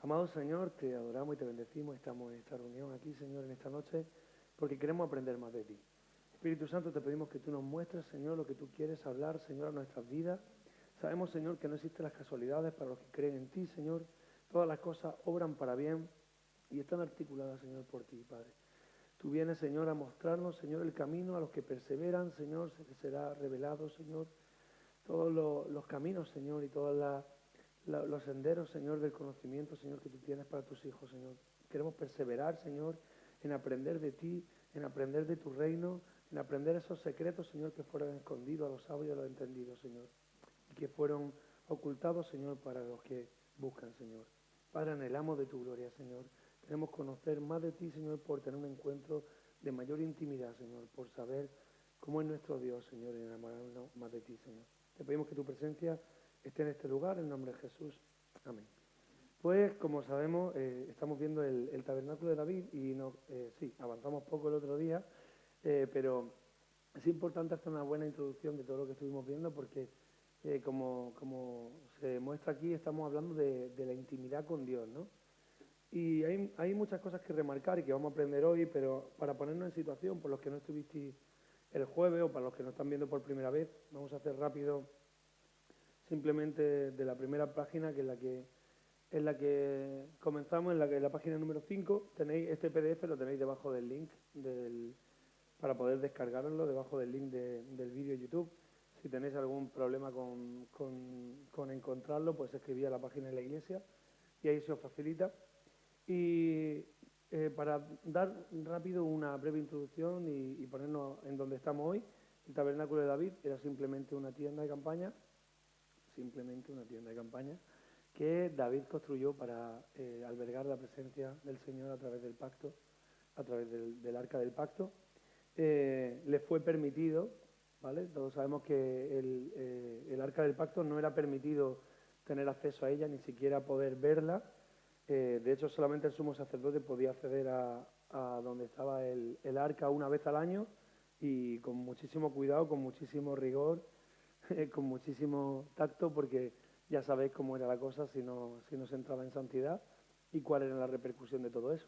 Amado Señor, te adoramos y te bendecimos. Estamos en esta reunión aquí, Señor, en esta noche, porque queremos aprender más de ti. Espíritu Santo, te pedimos que tú nos muestres, Señor, lo que tú quieres hablar, Señor, a nuestras vidas. Sabemos, Señor, que no existen las casualidades para los que creen en ti, Señor. Todas las cosas obran para bien y están articuladas, Señor, por ti, Padre. Tú vienes, Señor, a mostrarnos, Señor, el camino a los que perseveran, Señor, se les será revelado, Señor, todos los caminos, Señor, y todos los senderos, Señor, del conocimiento, Señor, que tú tienes para tus hijos, Señor. Queremos perseverar, Señor, en aprender de ti, en aprender de tu reino, en aprender esos secretos, Señor, que fueron escondidos a los sabios y a los entendidos, Señor, y que fueron ocultados, Señor, para los que buscan, Señor. Padre, anhelamos de tu gloria, Señor. Queremos conocer más de ti, Señor, por tener un encuentro de mayor intimidad, Señor, por saber cómo es nuestro Dios, Señor, y enamorarnos más de ti, Señor. Te pedimos que tu presencia esté en este lugar, en nombre de Jesús. Amén. Pues, como sabemos, estamos viendo el tabernáculo de David y sí, avanzamos poco el otro día, pero es importante hacer una buena introducción de todo lo que estuvimos viendo porque, como se muestra aquí, estamos hablando de la intimidad con Dios, ¿no? Y hay muchas cosas que remarcar y que vamos a aprender hoy, pero para ponernos en situación, por los que no estuvisteis el jueves o para los que nos están viendo por primera vez, vamos a hacer rápido simplemente de la primera página, que es la que comenzamos, en la página número 5, tenéis este PDF, lo tenéis debajo del link para poder descargarlo, debajo del link del vídeo de YouTube. Si tenéis algún problema con encontrarlo, pues escribid a la página de la iglesia y ahí se os facilita. Y para dar rápido una breve introducción y ponernos en donde estamos hoy, el Tabernáculo de David era simplemente una tienda de campaña, que David construyó para albergar la presencia del Señor a través del pacto, a través del arca del pacto. Le fue permitido, ¿vale? Todos sabemos que el arca del pacto no era permitido tener acceso a ella, ni siquiera poder verla. De hecho, solamente el sumo sacerdote podía acceder a donde estaba el arca una vez al año y con muchísimo cuidado, con muchísimo rigor, con muchísimo tacto, porque ya sabéis cómo era la cosa si no se entraba en santidad y cuál era la repercusión de todo eso.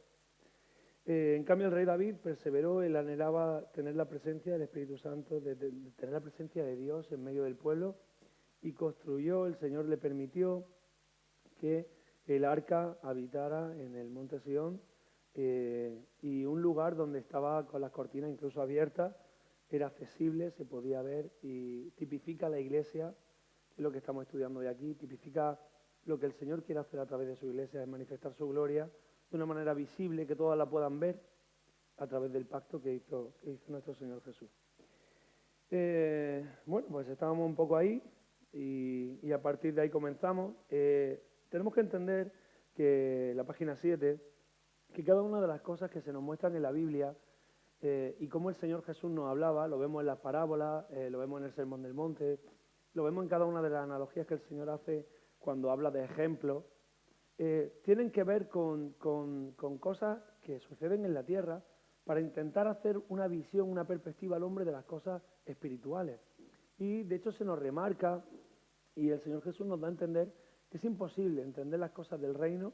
En cambio, el rey David perseveró, él anhelaba tener la presencia del Espíritu Santo, de tener la presencia de Dios en medio del pueblo, y construyó, el Señor le permitió que el arca habitara en el monte Sión, y un lugar donde estaba con las cortinas incluso abiertas, era accesible, se podía ver, y tipifica la iglesia, que es lo que estamos estudiando hoy aquí, tipifica lo que el Señor quiere hacer a través de su iglesia, es manifestar su gloria de una manera visible, que todas la puedan ver a través del pacto que hizo nuestro Señor Jesús. Bueno, pues estábamos un poco ahí y a partir de ahí comenzamos. Tenemos que entender que la página 7, que cada una de las cosas que se nos muestran en la Biblia y cómo el Señor Jesús nos hablaba, lo vemos en las parábolas, lo vemos en el Sermón del Monte, lo vemos en cada una de las analogías que el Señor hace cuando habla de ejemplos, tienen que ver con cosas que suceden en la tierra para intentar hacer una visión, una perspectiva al hombre de las cosas espirituales. Y de hecho se nos remarca, y el Señor Jesús nos da a entender que es imposible entender las cosas del reino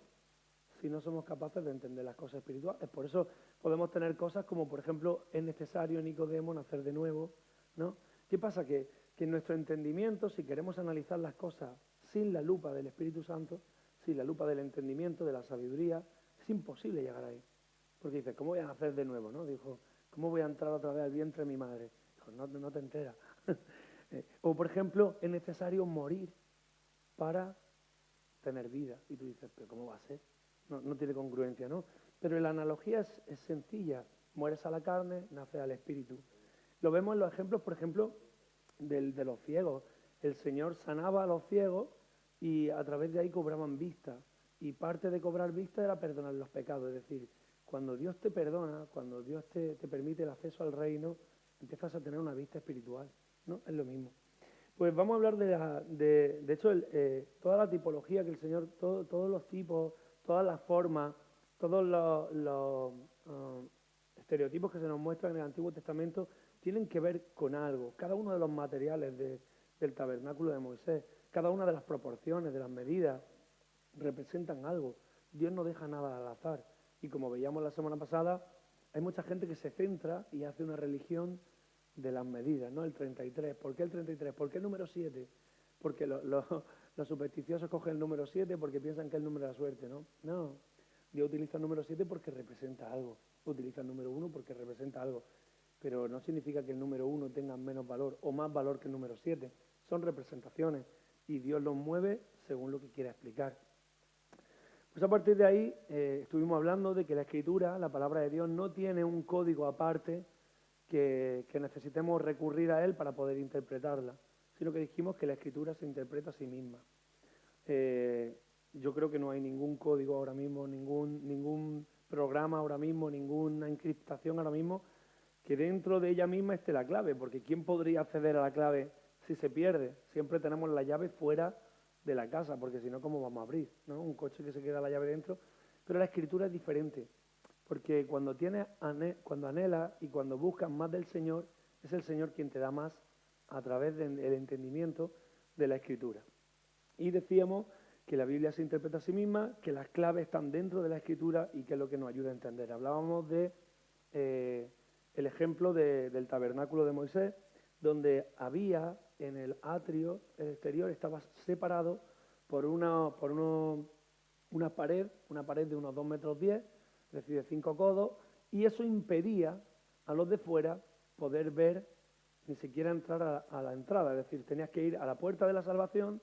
si no somos capaces de entender las cosas espirituales. Por eso podemos tener cosas como, por ejemplo, es necesario, Nicodemo, nacer de nuevo, ¿no? ¿Qué pasa? Que en nuestro entendimiento, si queremos analizar las cosas sin la lupa del Espíritu Santo, sin la lupa del entendimiento, de la sabiduría, es imposible llegar ahí. Porque dice, ¿cómo voy a nacer de nuevo? ¿No? Dijo, ¿cómo voy a entrar otra vez al vientre de mi madre? Dijo, no te enteras. O, por ejemplo, es necesario morir para tener vida. Y tú dices, ¿pero cómo va a ser? No tiene congruencia, ¿no? Pero la analogía es sencilla. Mueres a la carne, naces al espíritu. Lo vemos en los ejemplos, por ejemplo, de los ciegos. El Señor sanaba a los ciegos y a través de ahí cobraban vista. Y parte de cobrar vista era perdonar los pecados. Es decir, cuando Dios te perdona, cuando Dios te permite el acceso al reino, empiezas a tener una vista espiritual, ¿no? Es lo mismo. Pues vamos a hablar de hecho, toda la tipología que el Señor, todos los tipos, todas las formas, todos los estereotipos que se nos muestran en el Antiguo Testamento tienen que ver con algo. Cada uno de los materiales del tabernáculo de Moisés, cada una de las proporciones, de las medidas, representan algo. Dios no deja nada al azar. Y como veíamos la semana pasada, hay mucha gente que se centra y hace una religión de las medidas, ¿no? El 33. ¿Por qué el 33? ¿Por qué el número 7? Porque los supersticiosos cogen el número 7 porque piensan que es el número de la suerte, ¿no? No. Dios utiliza el número 7 porque representa algo. Utiliza el número 1 porque representa algo. Pero no significa que el número 1 tenga menos valor o más valor que el número 7. Son representaciones y Dios los mueve según lo que quiera explicar. Pues a partir de ahí estuvimos hablando de que la Escritura, la palabra de Dios, no tiene un código aparte que necesitemos recurrir a él para poder interpretarla, sino que dijimos que la Escritura se interpreta a sí misma. Yo creo que no hay ningún código ahora mismo, ningún programa ahora mismo, ninguna encriptación ahora mismo que dentro de ella misma esté la clave, porque ¿quién podría acceder a la clave si se pierde? Siempre tenemos la llave fuera de la casa, porque si no, ¿cómo vamos a abrir? ¿No? Un coche que se queda la llave dentro. Pero la Escritura es diferente, porque cuando anhelas y cuando buscas más del Señor, es el Señor quien te da más a través del entendimiento de la Escritura. Y decíamos que la Biblia se interpreta a sí misma, que las claves están dentro de la Escritura y que es lo que nos ayuda a entender. Hablábamos de el ejemplo del tabernáculo de Moisés, donde había en el atrio, el exterior estaba separado por una pared de unos 2,10 metros, es decir, de 5 codos, y eso impedía a los de fuera poder ver ni siquiera entrar a la entrada, es decir, tenías que ir a la puerta de la salvación,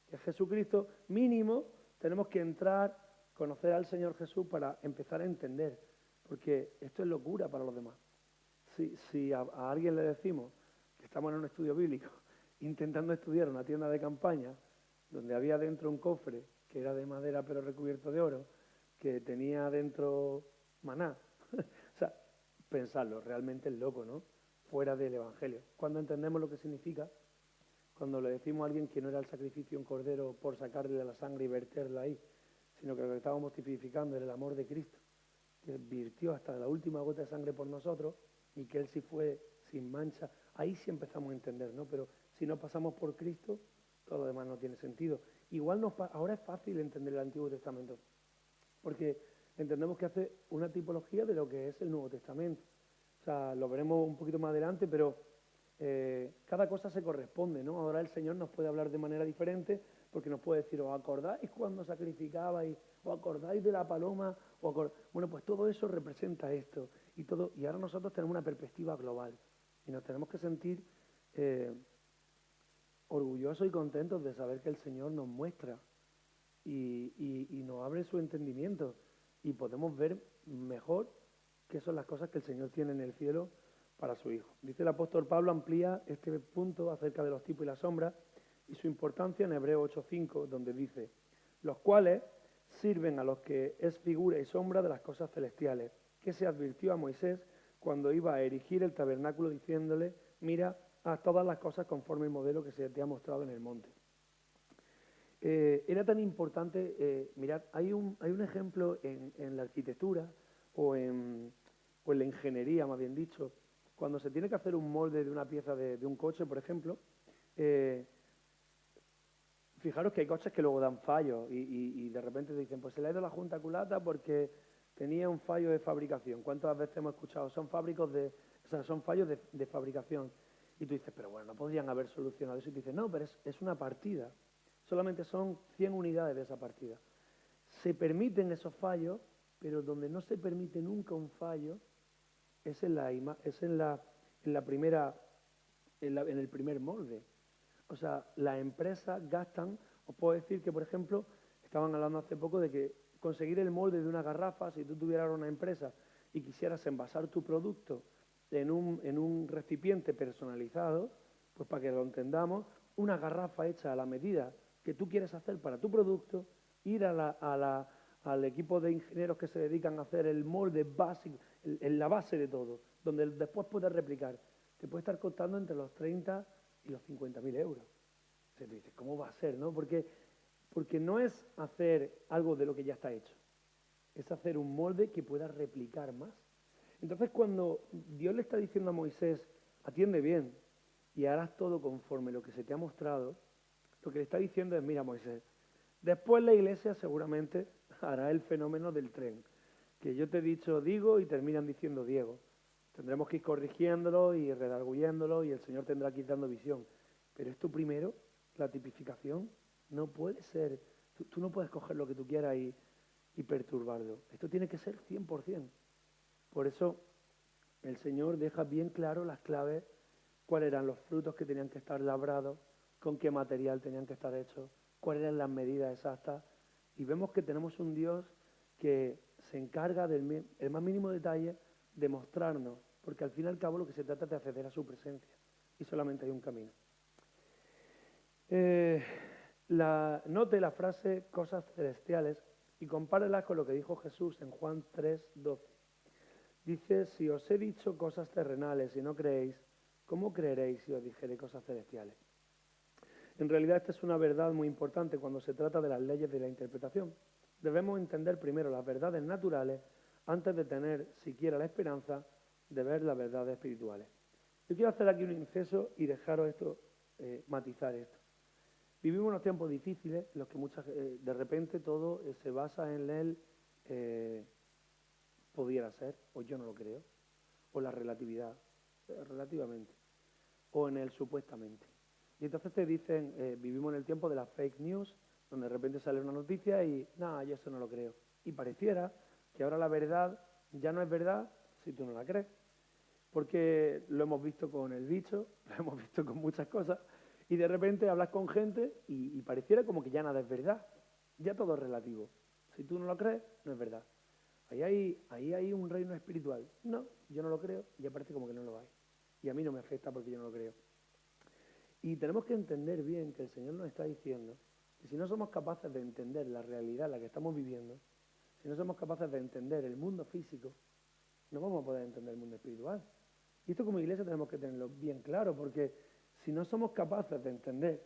que es Jesucristo, mínimo tenemos que entrar, conocer al Señor Jesús para empezar a entender, porque esto es locura para los demás. Si a alguien le decimos que estamos en un estudio bíblico intentando estudiar una tienda de campaña donde había dentro un cofre que era de madera pero recubierto de oro, que tenía dentro maná, o sea, pensarlo, realmente es loco, ¿no? Fuera del Evangelio. Cuando entendemos lo que significa, cuando le decimos a alguien que no era el sacrificio de un cordero por sacarle la sangre y verterla ahí, sino que lo que estábamos tipificando era el amor de Cristo, que virtió hasta la última gota de sangre por nosotros y que Él sí fue sin mancha, ahí sí empezamos a entender, ¿no? Pero si no pasamos por Cristo, todo lo demás no tiene sentido. Igual ahora es fácil entender el Antiguo Testamento, porque entendemos que hace una tipología de lo que es el Nuevo Testamento. O sea, lo veremos un poquito más adelante, pero cada cosa se corresponde, ¿no? Ahora el Señor nos puede hablar de manera diferente porque nos puede decir, ¿os acordáis cuando sacrificabais? ¿Os acordáis de la paloma? Bueno, pues todo eso representa esto. Y ahora nosotros tenemos una perspectiva global y nos tenemos que sentir orgullosos y contentos de saber que el Señor nos muestra y nos abre su entendimiento y podemos ver mejor qué son las cosas que el Señor tiene en el cielo para su Hijo. Dice el apóstol Pablo, amplía este punto acerca de los tipos y las sombras y su importancia en Hebreos 8:5, donde dice, los cuales sirven a los que es figura y sombra de las cosas celestiales, que se advirtió a Moisés cuando iba a erigir el tabernáculo diciéndole, mira, haz todas las cosas conforme el modelo que se te ha mostrado en el monte. Era tan importante, mirad, hay un ejemplo en la arquitectura o en la ingeniería, más bien dicho, cuando se tiene que hacer un molde de una pieza de un coche, por ejemplo, fijaros que hay coches que luego dan fallos y de repente te dicen, pues se le ha ido la junta culata porque tenía un fallo de fabricación. ¿Cuántas veces hemos escuchado? Son fallos de fabricación. Y tú dices, pero bueno, no podrían haber solucionado eso. Y tú dices, no, pero es una partida. Solamente son 100 unidades de esa partida. Se permiten esos fallos, pero donde no se permite nunca un fallo es en el primer molde. O sea, las empresas gastan, os puedo decir que, por ejemplo, estaban hablando hace poco de que conseguir el molde de una garrafa, si tú tuvieras una empresa y quisieras envasar tu producto en un recipiente personalizado, pues para que lo entendamos, una garrafa hecha a la medida que tú quieres hacer para tu producto, ir al equipo de ingenieros que se dedican a hacer el molde básico, la base de todo, donde después puedes replicar, te puede estar costando entre los 30 y los 50.000 euros. O sea, tú dices, ¿cómo va a ser, no? Porque no es hacer algo de lo que ya está hecho, es hacer un molde que pueda replicar más. Entonces, cuando Dios le está diciendo a Moisés, atiende bien y harás todo conforme lo que se te ha mostrado, lo que le está diciendo es, mira, Moisés, después la iglesia seguramente hará el fenómeno del tren, que yo te he dicho digo y terminan diciendo Diego. Tendremos que ir corrigiéndolo y redarguyéndolo y el Señor tendrá que ir dando visión. Pero esto primero, la tipificación, no puede ser, tú no puedes coger lo que tú quieras y perturbarlo. Esto tiene que ser 100%. Por eso el Señor deja bien claro las claves, cuáles eran los frutos que tenían que estar labrados, con qué material tenían que estar hechos, cuáles eran las medidas exactas. Y vemos que tenemos un Dios que se encarga del el más mínimo detalle de mostrarnos, porque al fin y al cabo lo que se trata es de acceder a su presencia, y solamente hay un camino. Note la frase cosas celestiales y compárela con lo que dijo Jesús en Juan 3:12. Dice, si os he dicho cosas terrenales y no creéis, ¿cómo creeréis si os dijere cosas celestiales? En realidad esta es una verdad muy importante cuando se trata de las leyes de la interpretación. Debemos entender primero las verdades naturales antes de tener siquiera la esperanza de ver las verdades espirituales. Yo quiero hacer aquí un inciso y dejaros esto, matizar esto. Vivimos unos tiempos difíciles en los que de repente todo se basa en el pudiera ser, o yo no lo creo, o la relatividad, relativamente, o en el supuestamente. Y entonces te dicen, vivimos en el tiempo de las fake news, donde de repente sale una noticia y, nada, yo eso no lo creo. Y pareciera que ahora la verdad ya no es verdad si tú no la crees. Porque lo hemos visto con el bicho, lo hemos visto con muchas cosas, y de repente hablas con gente y pareciera como que ya nada es verdad. Ya todo es relativo. Si tú no lo crees, no es verdad. Ahí hay un reino espiritual. No, yo no lo creo y ya parece como que no lo hay. Y a mí no me afecta porque yo no lo creo. Y tenemos que entender bien que el Señor nos está diciendo que si no somos capaces de entender la realidad en la que estamos viviendo, si no somos capaces de entender el mundo físico, no vamos a poder entender el mundo espiritual. Y esto como iglesia tenemos que tenerlo bien claro, porque si no somos capaces de entender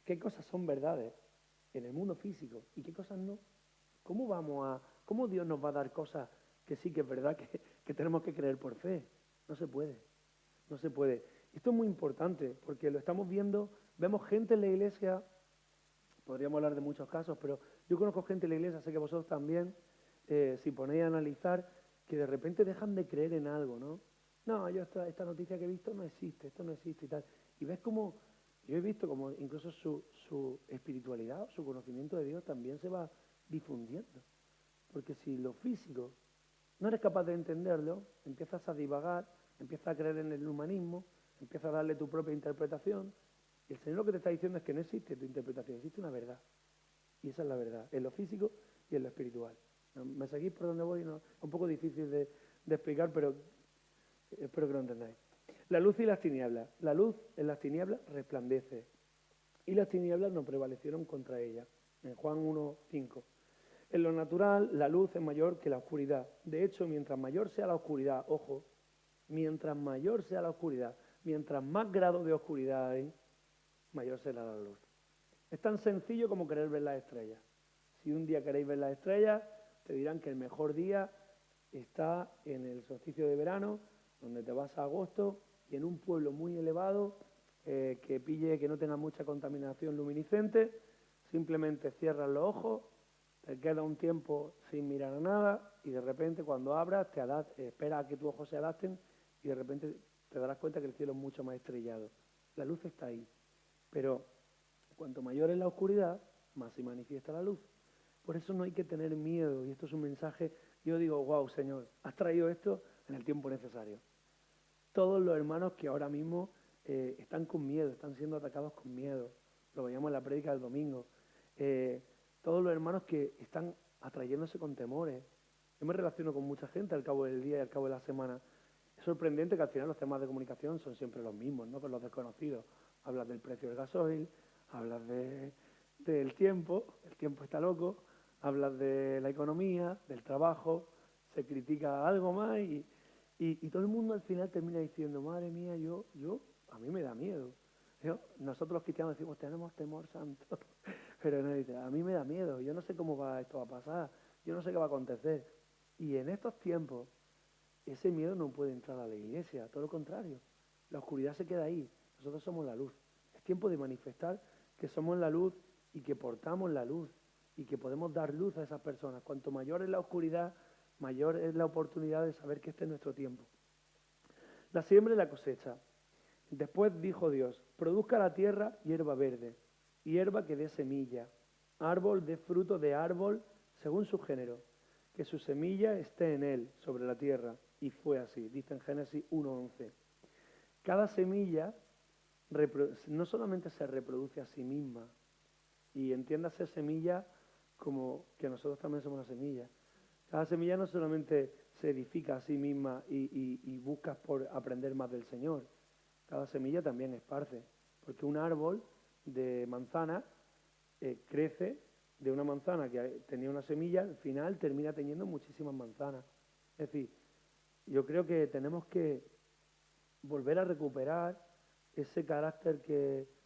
qué cosas son verdades en el mundo físico y qué cosas no, ¿cómo Dios nos va a dar cosas que sí que es verdad que tenemos que creer por fe? No se puede, no se puede. Esto es muy importante porque lo estamos viendo, vemos gente en la iglesia, podríamos hablar de muchos casos, pero yo conozco gente en la iglesia, sé que vosotros también, si ponéis a analizar, que de repente dejan de creer en algo, ¿no? No, yo esta noticia que he visto no existe, esto no existe y tal. Y ves como, yo he visto como incluso su espiritualidad, su conocimiento de Dios también se va difundiendo. Porque si lo físico no eres capaz de entenderlo, empiezas a divagar, empiezas a creer en el humanismo, empiezas a darle tu propia interpretación. Y el Señor lo que te está diciendo es que no existe tu interpretación, existe una verdad. Y esa es la verdad, en lo físico y en lo espiritual. ¿Me seguís por donde voy? No, es un poco difícil de explicar, pero espero que lo entendáis. La luz y las tinieblas. La luz en las tinieblas resplandece y las tinieblas no prevalecieron contra ella. En Juan 1:5. En lo natural, la luz es mayor que la oscuridad. De hecho, mientras mayor sea la oscuridad, ojo, mientras mayor sea la oscuridad, mientras más grado de oscuridad hay, mayor será la luz. Es tan sencillo como querer ver las estrellas. Si un día queréis ver las estrellas, te dirán que el mejor día está en el solsticio de verano, donde te vas a agosto y en un pueblo muy elevado, que no tenga mucha contaminación luminiscente, simplemente cierras los ojos, te queda un tiempo sin mirar a nada y de repente cuando abras esperas a que tus ojos se adapten y de repente te darás cuenta que el cielo es mucho más estrellado. La luz está ahí, pero cuanto mayor es la oscuridad, más se manifiesta la luz. Por eso no hay que tener miedo, y esto es un mensaje, yo digo, wow, Señor, has traído esto en el tiempo necesario. Todos los hermanos que ahora mismo están con miedo, están siendo atacados con miedo, lo veíamos en la prédica del domingo, todos los hermanos que están atrayéndose con temores. Yo me relaciono con mucha gente al cabo del día y al cabo de la semana. Es sorprendente que al final los temas de comunicación son siempre los mismos, ¿no? Con los desconocidos. Hablas del precio del gasoil, hablas del tiempo, el tiempo está loco, hablas de la economía, del trabajo, se critica algo más y todo el mundo al final termina diciendo, madre mía, a mí me da miedo. Nosotros los cristianos decimos, tenemos temor santo, pero no dice, a mí me da miedo, yo no sé cómo esto va a pasar, yo no sé qué va a acontecer. Y en estos tiempos, ese miedo no puede entrar a la iglesia, todo lo contrario, la oscuridad se queda ahí, nosotros somos la luz. Es tiempo de manifestar que somos la luz y que portamos la luz y que podemos dar luz a esas personas. Cuanto mayor es la oscuridad, mayor es la oportunidad de saber que este es nuestro tiempo. La siembra y la cosecha. Después dijo Dios, produzca la tierra hierba verde, hierba que dé semilla, árbol dé fruto de árbol según su género, que su semilla esté en él, sobre la tierra. Y fue así, dice en Génesis 1:11. Cada semilla no solamente se reproduce a sí misma, y entiéndase semilla como que nosotros también somos una semilla. Cada semilla no solamente se edifica a sí misma y buscas por aprender más del Señor. Cada semilla también esparce, porque un árbol de manzana crece de una manzana que tenía una semilla, al final termina teniendo muchísimas manzanas. Es decir, yo creo que tenemos que volver a recuperar ese carácter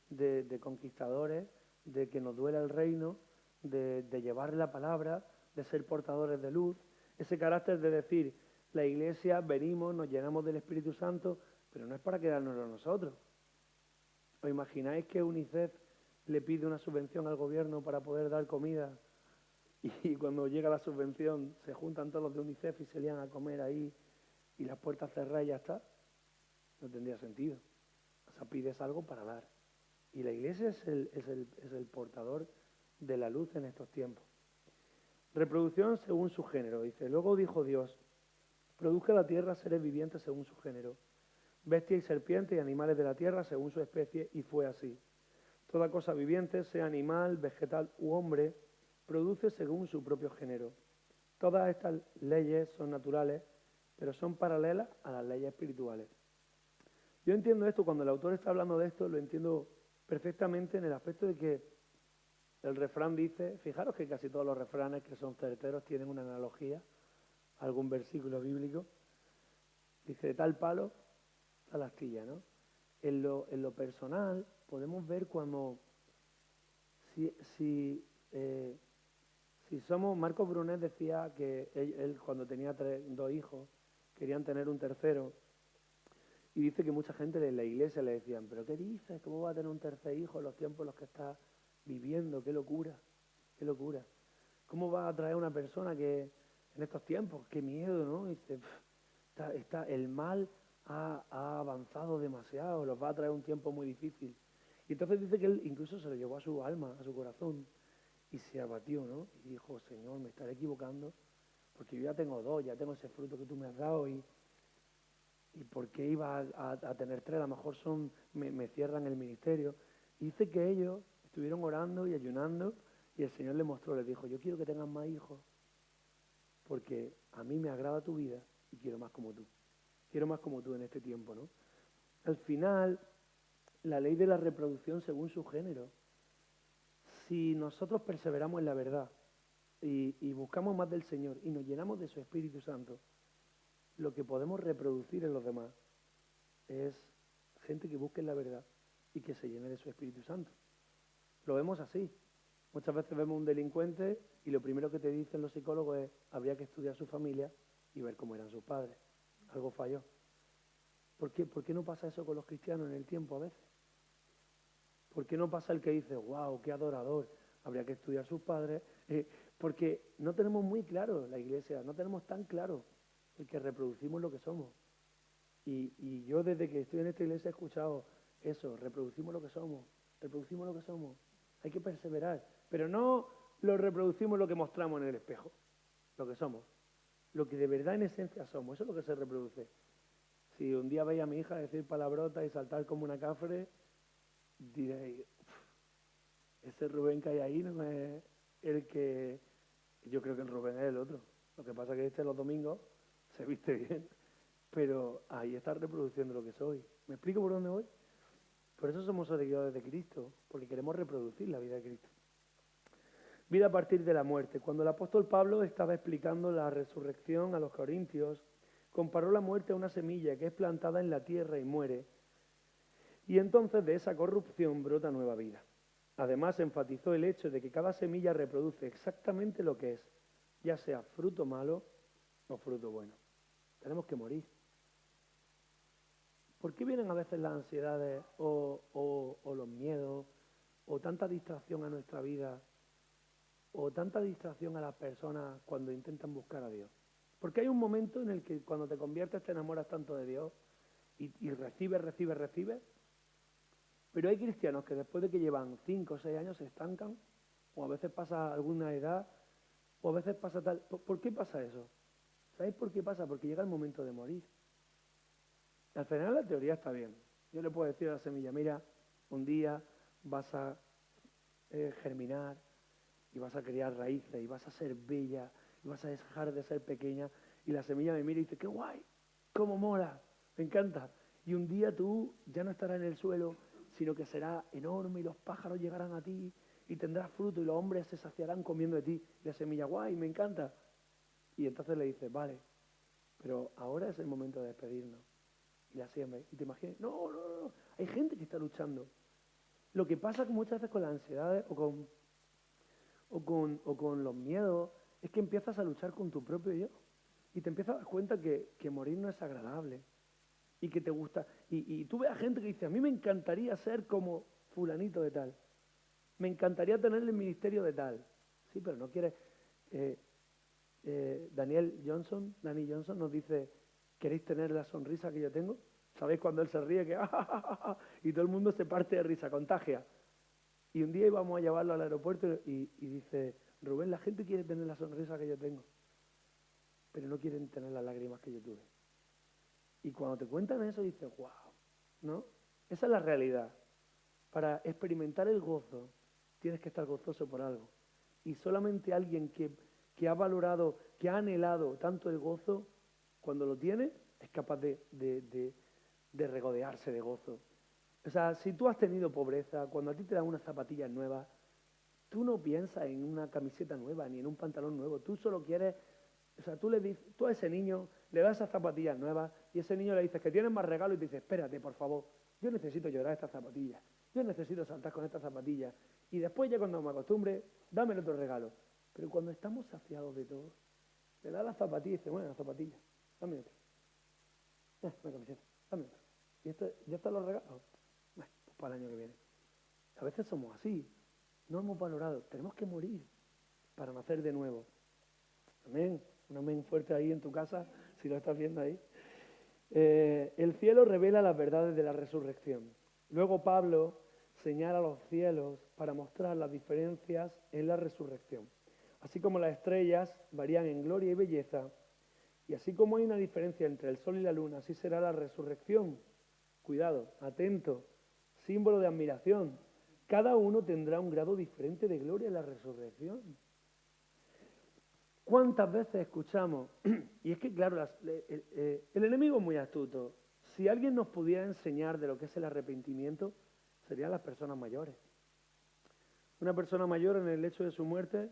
de conquistadores, de que nos duela el reino, de llevar la palabra, de ser portadores de luz, ese carácter de decir, la iglesia venimos, nos llenamos del Espíritu Santo, pero no es para quedárnoslo nosotros. ¿Os imagináis que UNICEF le pide una subvención al gobierno para poder dar comida y cuando llega la subvención se juntan todos los de UNICEF y se lían a comer ahí y las puertas cerradas y ya está? No tendría sentido. O sea, pides algo para dar. Y la iglesia es el portador de la luz en estos tiempos. Reproducción según su género. Dice, luego dijo Dios, produzca la tierra seres vivientes según su género, bestias y serpientes y animales de la tierra según su especie, y fue así. Toda cosa viviente, sea animal, vegetal u hombre, produce según su propio género. Todas estas leyes son naturales, pero son paralelas a las leyes espirituales. Yo entiendo esto, cuando el autor está hablando de esto, lo entiendo perfectamente en el aspecto de que el refrán dice, fijaros que casi todos los refranes que son certeros tienen una analogía, algún versículo bíblico, dice, de tal palo, tal astilla, ¿no? En lo personal podemos ver cuando, si somos, Marcos Brunet decía que él cuando tenía dos hijos, querían tener un tercero, y dice que mucha gente en la iglesia le decían, ¿pero qué dices? ¿Cómo va a tener un tercer hijo en los tiempos en los que está viviendo? ¡Qué locura! ¡Qué locura! ¿Cómo va a traer una persona que en estos tiempos? ¡Qué miedo!, ¿no? Y dice, el mal ha avanzado demasiado, los va a traer un tiempo muy difícil. Y entonces dice que él incluso se lo llevó a su alma, a su corazón, y se abatió, ¿no? Y dijo, Señor, me estaré equivocando, porque yo ya tengo dos, ya tengo ese fruto que tú me has dado, ¿y por qué iba a tener tres? A lo mejor me cierran el ministerio. Y dice que ellos estuvieron orando y ayunando, y el Señor les mostró, les dijo, yo quiero que tengan más hijos, porque a mí me agrada tu vida y quiero más como tú. Quiero más como tú en este tiempo, ¿no? Al final, la ley de la reproducción según su género. Si nosotros perseveramos en la verdad y buscamos más del Señor y nos llenamos de su Espíritu Santo, lo que podemos reproducir en los demás es gente que busque la verdad y que se llene de su Espíritu Santo. Lo vemos así. Muchas veces vemos un delincuente y lo primero que te dicen los psicólogos es habría que estudiar su familia y ver cómo eran sus padres. Algo falló. ¿Por qué no pasa eso con los cristianos en el tiempo a veces? ¿Por qué no pasa el que dice, wow, qué adorador? Habría que estudiar sus padres. Porque no tenemos muy claro la iglesia, no tenemos tan claro el que reproducimos lo que somos. Y yo desde que estoy en esta iglesia he escuchado eso, reproducimos lo que somos, reproducimos lo que somos. Hay que perseverar, pero no lo reproducimos lo que mostramos en el espejo, lo que somos, lo que de verdad en esencia somos, eso es lo que se reproduce. Si un día veis a mi hija decir palabrotas y saltar como una cafre, diréis, ese Rubén que hay ahí no es el que... Yo creo que el Rubén es el otro. Lo que pasa es que este los domingos se viste bien, pero ahí está reproduciendo lo que soy. ¿Me explico por dónde voy? Por eso somos seguidores de Cristo, porque queremos reproducir la vida de Cristo. Vida a partir de la muerte. Cuando el apóstol Pablo estaba explicando la resurrección a los corintios, comparó la muerte a una semilla que es plantada en la tierra y muere, y entonces de esa corrupción brota nueva vida. Además, enfatizó el hecho de que cada semilla reproduce exactamente lo que es, ya sea fruto malo o fruto bueno. Tenemos que morir. ¿Por qué vienen a veces las ansiedades o los miedos o tanta distracción a nuestra vida o tanta distracción a las personas cuando intentan buscar a Dios? Porque hay un momento en el que cuando te conviertes te enamoras tanto de Dios y recibes, pero hay cristianos que después de que llevan 5 o 6 años se estancan, o a veces pasa alguna edad, o a veces pasa tal. ¿Por qué pasa eso? ¿Sabéis por qué pasa? Porque llega el momento de morir. Al final la teoría está bien. Yo le puedo decir a la semilla, mira, un día vas a germinar y vas a criar raíces y vas a ser bella y vas a dejar de ser pequeña. Y la semilla me mira y dice, qué guay, cómo mola, me encanta. Y un día tú ya no estarás en el suelo, sino que será enorme y los pájaros llegarán a ti y tendrás fruto y los hombres se saciarán comiendo de ti. Y la semilla, guay, me encanta. Y entonces le dices, vale, pero ahora es el momento de despedirnos. Y la siembra. Y te imaginas, no, no, no, hay gente que está luchando. Lo que pasa muchas veces con las ansiedades o con los miedos es que empiezas a luchar con tu propio yo. Y te empiezas a dar cuenta que morir no es agradable. Y que te gusta. Y tú ves a gente que dice, a mí me encantaría ser como fulanito de tal. Me encantaría tener el ministerio de tal. Sí, pero no quieres... Danny Johnson nos dice, ¿queréis tener la sonrisa que yo tengo? ¿Sabéis cuando él se ríe que y todo el mundo se parte de risa, contagia? Y un día íbamos a llevarlo al aeropuerto y dice, Rubén, la gente quiere tener la sonrisa que yo tengo, pero no quieren tener las lágrimas que yo tuve. Y cuando te cuentan eso dices, wow, ¿no? Esa es la realidad. Para experimentar el gozo tienes que estar gozoso por algo. Y solamente alguien que ha valorado, que ha anhelado tanto el gozo, cuando lo tiene, es capaz de regodearse de gozo. O sea, si tú has tenido pobreza, cuando a ti te dan unas zapatillas nuevas, tú no piensas en una camiseta nueva ni en un pantalón nuevo, tú solo quieres, o sea, tú a ese niño le das esas zapatillas nuevas y ese niño le dices que tienes más regalos y te dice, espérate, por favor, yo necesito llorar estas zapatillas, yo necesito saltar con estas zapatillas y después ya cuando me acostumbre, dame el otro regalo. Pero cuando estamos saciados de todo, le das las zapatillas y dice, bueno, las zapatillas, dame otra. Una camiseta, dame otra. ¿Y ya están los regalos? Bueno, pues para el año que viene. A veces somos así, no hemos valorado, tenemos que morir para nacer de nuevo. Amén, un amén fuerte ahí en tu casa, si lo estás viendo ahí. El cielo revela las verdades de la resurrección. Luego Pablo señala los cielos para mostrar las diferencias en la resurrección. Así como las estrellas varían en gloria y belleza, y así como hay una diferencia entre el sol y la luna, así será la resurrección. Cuidado, atento, símbolo de admiración. Cada uno tendrá un grado diferente de gloria en la resurrección. ¿Cuántas veces escuchamos? Y es que, claro, el enemigo es muy astuto. Si alguien nos pudiera enseñar de lo que es el arrepentimiento, serían las personas mayores. Una persona mayor en el hecho de su muerte,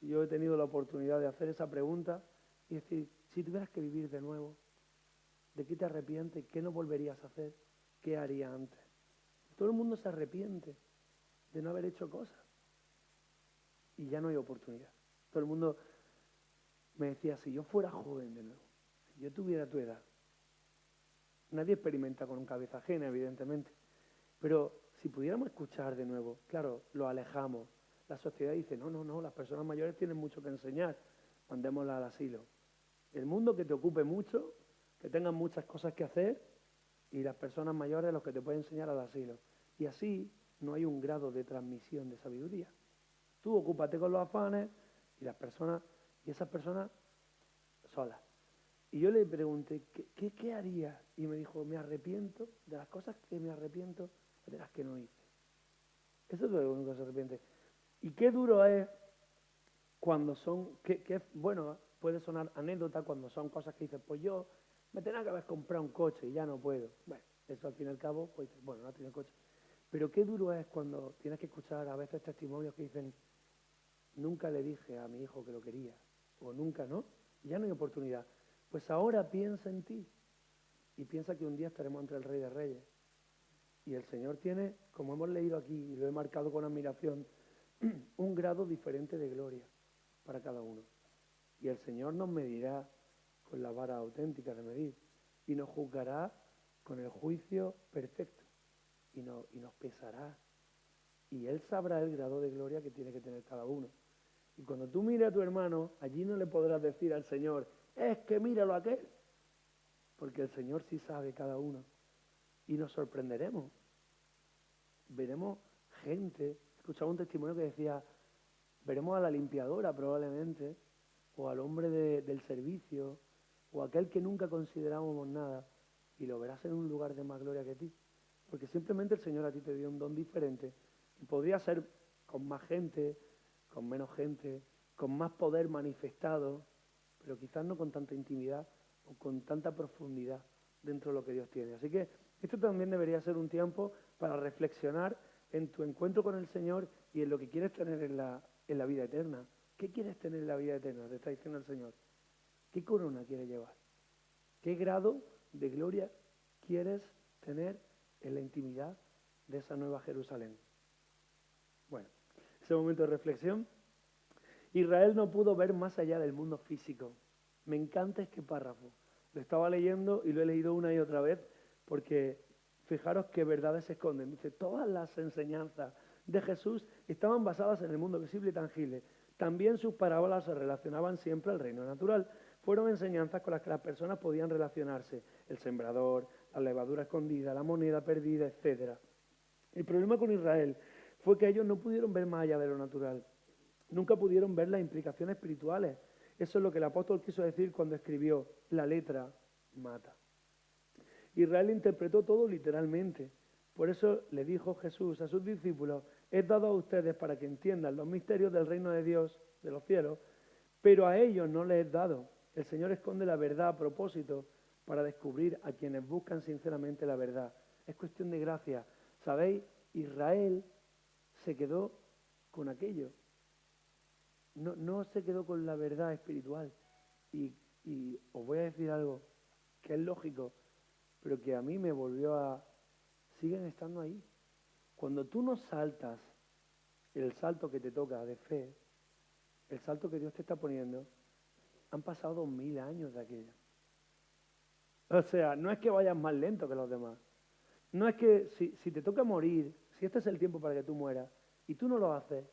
yo he tenido la oportunidad de hacer esa pregunta y decir, si tuvieras que vivir de nuevo, ¿de qué te arrepientes? ¿Qué no volverías a hacer? ¿Qué haría antes? Todo el mundo se arrepiente de no haber hecho cosas y ya no hay oportunidad. Todo el mundo me decía, si yo fuera joven de nuevo, si yo tuviera tu edad, nadie experimenta con un cabeza ajena, evidentemente, pero si pudiéramos escuchar de nuevo, claro, lo alejamos. La sociedad dice, no, no, no, las personas mayores tienen mucho que enseñar, mandémoslas al asilo. El mundo que te ocupe mucho, que tengan muchas cosas que hacer, y las personas mayores los que te pueden enseñar al asilo. Y así no hay un grado de transmisión de sabiduría. Tú ocúpate con los afanes y esas personas solas. Y yo le pregunté, ¿qué haría? Y me dijo, me arrepiento de las cosas que me arrepiento de las que no hice. Eso es lo único que se arrepiente. Y qué duro es cuando son, bueno, puede sonar anécdota cuando son cosas que dices, pues yo me tenía que haber comprado un coche y ya no puedo. Bueno, eso al fin y al cabo, pues dices, bueno, no ha tenido coche. Pero qué duro es cuando tienes que escuchar a veces testimonios que dicen, nunca le dije a mi hijo que lo quería, o nunca, ¿no? Y ya no hay oportunidad. Pues ahora piensa en ti y piensa que un día estaremos ante el Rey de Reyes. Y el Señor tiene, como hemos leído aquí, y lo he marcado con admiración, un grado diferente de gloria para cada uno. Y el Señor nos medirá con la vara auténtica de medir y nos juzgará con el juicio perfecto y nos pesará. Y Él sabrá el grado de gloria que tiene que tener cada uno. Y cuando tú mires a tu hermano, allí no le podrás decir al Señor, es que míralo a aquel, porque el Señor sí sabe cada uno. Y nos sorprenderemos. Veremos gente, escuchaba un testimonio que decía, veremos a la limpiadora probablemente, o al hombre del servicio, o aquel que nunca considerábamos nada, y lo verás en un lugar de más gloria que ti. Porque simplemente el Señor a ti te dio un don diferente, y podría ser con más gente, con menos gente, con más poder manifestado, pero quizás no con tanta intimidad o con tanta profundidad dentro de lo que Dios tiene. Así que esto también debería ser un tiempo para reflexionar en tu encuentro con el Señor y en lo que quieres tener en la vida eterna. ¿Qué quieres tener en la vida eterna? Te está diciendo el Señor. ¿Qué corona quieres llevar? ¿Qué grado de gloria quieres tener en la intimidad de esa nueva Jerusalén? Bueno, ese momento de reflexión. Israel no pudo ver más allá del mundo físico. Me encanta este párrafo. Lo estaba leyendo y lo he leído una y otra vez porque fijaros qué verdades se esconden. Dice, todas las enseñanzas de Jesús estaban basadas en el mundo visible y tangible. También sus parábolas se relacionaban siempre al reino natural. Fueron enseñanzas con las que las personas podían relacionarse. El sembrador, la levadura escondida, la moneda perdida, etc. El problema con Israel fue que ellos no pudieron ver más allá de lo natural. Nunca pudieron ver las implicaciones espirituales. Eso es lo que el apóstol quiso decir cuando escribió, la letra mata. Israel interpretó todo literalmente. Por eso le dijo Jesús a sus discípulos, he dado a ustedes para que entiendan los misterios del reino de Dios, de los cielos, pero a ellos no les he dado. El Señor esconde la verdad a propósito para descubrir a quienes buscan sinceramente la verdad. Es cuestión de gracia. ¿Sabéis? Israel se quedó con aquello. No se quedó con la verdad espiritual. Y os voy a decir algo que es lógico, pero que a mí me volvió a... Siguen estando ahí. Cuando tú no saltas el salto que te toca de fe, el salto que Dios te está poniendo, han pasado 2000 años de aquello. O sea, no es que vayas más lento que los demás. No es que si te toca morir, si este es el tiempo para que tú mueras, y tú no lo haces,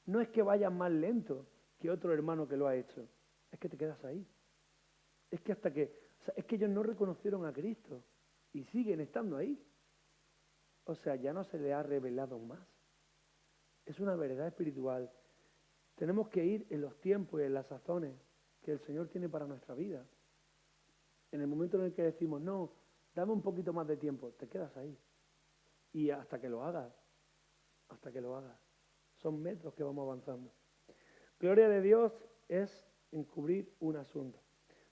no es que vayas más lento que otro hermano que lo ha hecho. Es que te quedas ahí. Es que es que ellos no reconocieron a Cristo y siguen estando ahí. O sea, ya no se le ha revelado más. Es una verdad espiritual. Tenemos que ir en los tiempos y en las sazones que el Señor tiene para nuestra vida. En el momento en el que decimos, no, dame un poquito más de tiempo, te quedas ahí. Y hasta que lo hagas, hasta que lo hagas. Son metros que vamos avanzando. Gloria de Dios es encubrir un asunto.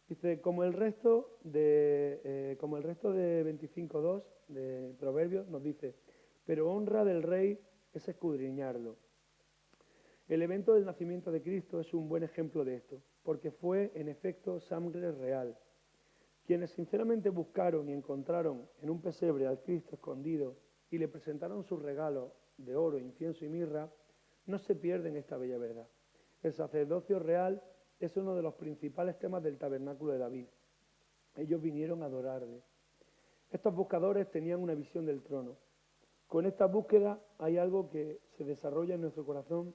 Dice, como el resto de 25.2 de Proverbios nos dice, pero honra del rey es escudriñarlo. El evento del nacimiento de Cristo es un buen ejemplo de esto, porque fue en efecto sangre real. Quienes sinceramente buscaron y encontraron en un pesebre al Cristo escondido y le presentaron sus regalos de oro, incienso y mirra, no se pierden esta bella verdad. El sacerdocio real es uno de los principales temas del tabernáculo de David. Ellos vinieron a adorarle. Estos buscadores tenían una visión del trono. Con esta búsqueda hay algo que se desarrolla en nuestro corazón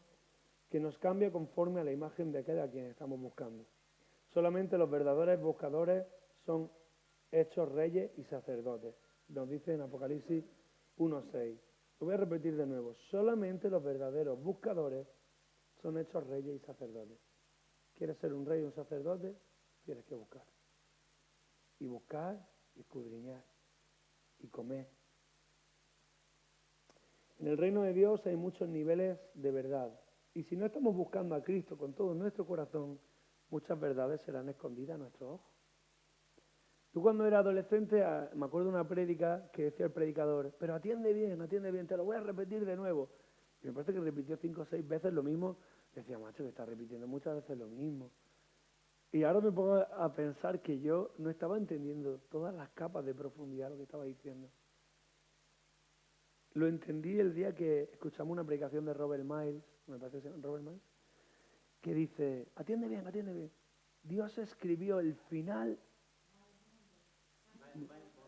que nos cambia conforme a la imagen de aquel a quien estamos buscando. Solamente los verdaderos buscadores son hechos reyes y sacerdotes. Nos dice en Apocalipsis 1:6. Lo voy a repetir de nuevo. Solamente los verdaderos buscadores son hechos reyes y sacerdotes. ¿Quieres ser un rey y un sacerdote? Tienes que buscar. Y buscar, y escudriñar, y comer. En el reino de Dios hay muchos niveles de verdad. Y si no estamos buscando a Cristo con todo nuestro corazón, muchas verdades serán escondidas a nuestros ojos. Yo cuando era adolescente me acuerdo de una prédica que decía el predicador, pero atiende bien, te lo voy a repetir de nuevo. Y me parece que repitió 5 o 6 veces lo mismo. Decía, macho, que está repitiendo muchas veces lo mismo. Y ahora me pongo a pensar que yo no estaba entendiendo todas las capas de profundidad de lo que estaba diciendo. Lo entendí el día que escuchamos una predicación de Robert Miles, me parece que se llama Robert Miles, que dice, atiende bien. Dios escribió el final...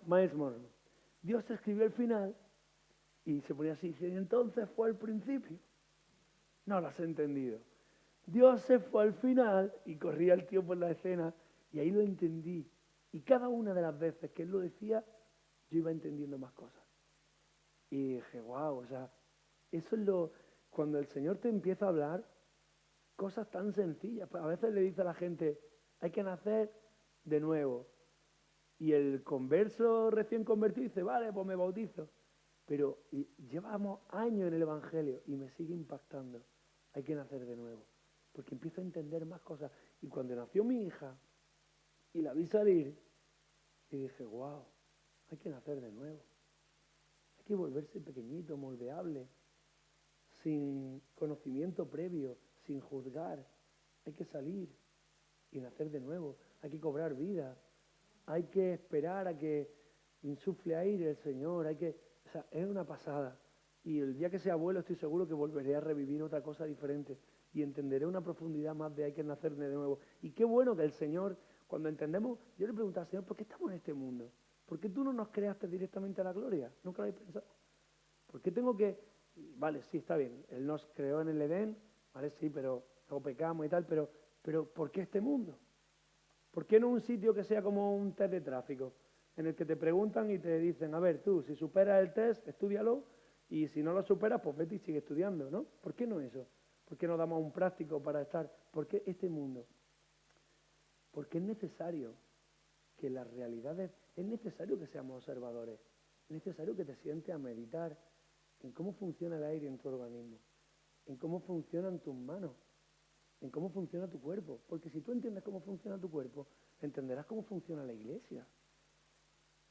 Miles Monroe. Dios escribió el final y se ponía así, y entonces fue el principio. No lo has entendido. Dios se fue al final y corría el tío por la escena y ahí lo entendí. Y cada una de las veces que él lo decía, yo iba entendiendo más cosas. Y dije, wow, o sea, eso es lo... Cuando el Señor te empieza a hablar, cosas tan sencillas. A veces le dice a la gente, hay que nacer de nuevo. Y el converso recién convertido dice, vale, pues me bautizo. Pero llevamos años en el Evangelio y me sigue impactando. Hay que nacer de nuevo. Porque empiezo a entender más cosas. Y cuando nació mi hija y la vi salir, y dije, wow, hay que nacer de nuevo. Hay que volverse pequeñito, moldeable, sin conocimiento previo, sin juzgar. Hay que salir y nacer de nuevo. Hay que cobrar vida. Hay que esperar a que insufle aire el Señor. O sea, es una pasada. Y el día que sea abuelo estoy seguro que volveré a revivir otra cosa diferente y entenderé una profundidad más de hay que nacer de nuevo. Y qué bueno que el Señor, cuando entendemos, yo le pregunto al Señor, ¿por qué estamos en este mundo? ¿Por qué tú no nos creaste directamente a la gloria? ¿Nunca lo habéis pensado? ¿Por qué tengo que...? Vale, sí, está bien, Él nos creó en el Edén, vale, sí, pero luego pecamos y tal, pero ¿por qué este mundo? ¿Por qué no un sitio que sea como un test de tráfico? En el que te preguntan y te dicen, a ver, tú, si superas el test, estúdialo, y si no lo superas, pues vete y sigue estudiando, ¿no? ¿Por qué no eso? ¿Por qué no damos un práctico para estar? ¿Por qué este mundo? Porque es necesario que las realidades, es necesario que seamos observadores, es necesario que te sientes a meditar en cómo funciona el aire en tu organismo, en cómo funcionan tus manos, en cómo funciona tu cuerpo. Porque si tú entiendes cómo funciona tu cuerpo, entenderás cómo funciona la iglesia.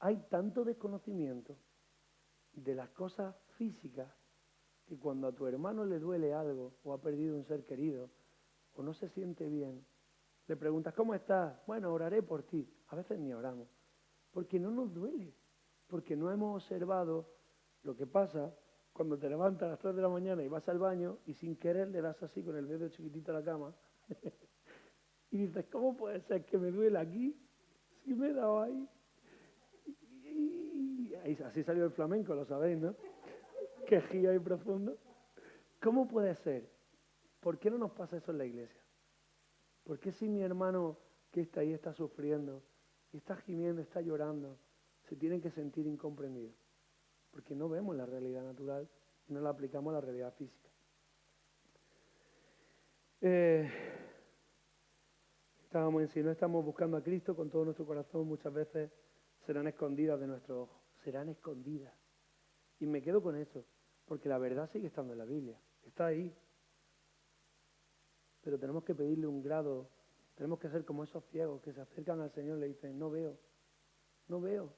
Hay tanto desconocimiento de las cosas físicas que cuando a tu hermano le duele algo o ha perdido un ser querido o no se siente bien, le preguntas, ¿cómo estás? Bueno, oraré por ti. A veces ni oramos, porque no nos duele, porque no hemos observado lo que pasa cuando te levantas a las 3 de la mañana y vas al baño y sin querer le das así con el dedo chiquitito a la cama y dices, ¿cómo puede ser que me duele aquí si me he dado ahí? Y así salió el flamenco, lo sabéis, ¿no? Quejío ahí profundo. ¿Cómo puede ser? ¿Por qué no nos pasa eso en la iglesia? ¿Por qué si mi hermano que está ahí está sufriendo, está gimiendo, está llorando, se tienen que sentir incomprendidos? Porque no vemos la realidad natural y no la aplicamos a la realidad física. Si no estamos buscando a Cristo con todo nuestro corazón, muchas veces serán escondidas de nuestros ojos, serán escondidas. Y me quedo con eso, porque la verdad sigue estando en la Biblia, está ahí. Pero tenemos que pedirle un grado, tenemos que ser como esos ciegos que se acercan al Señor y le dicen, no veo, no veo.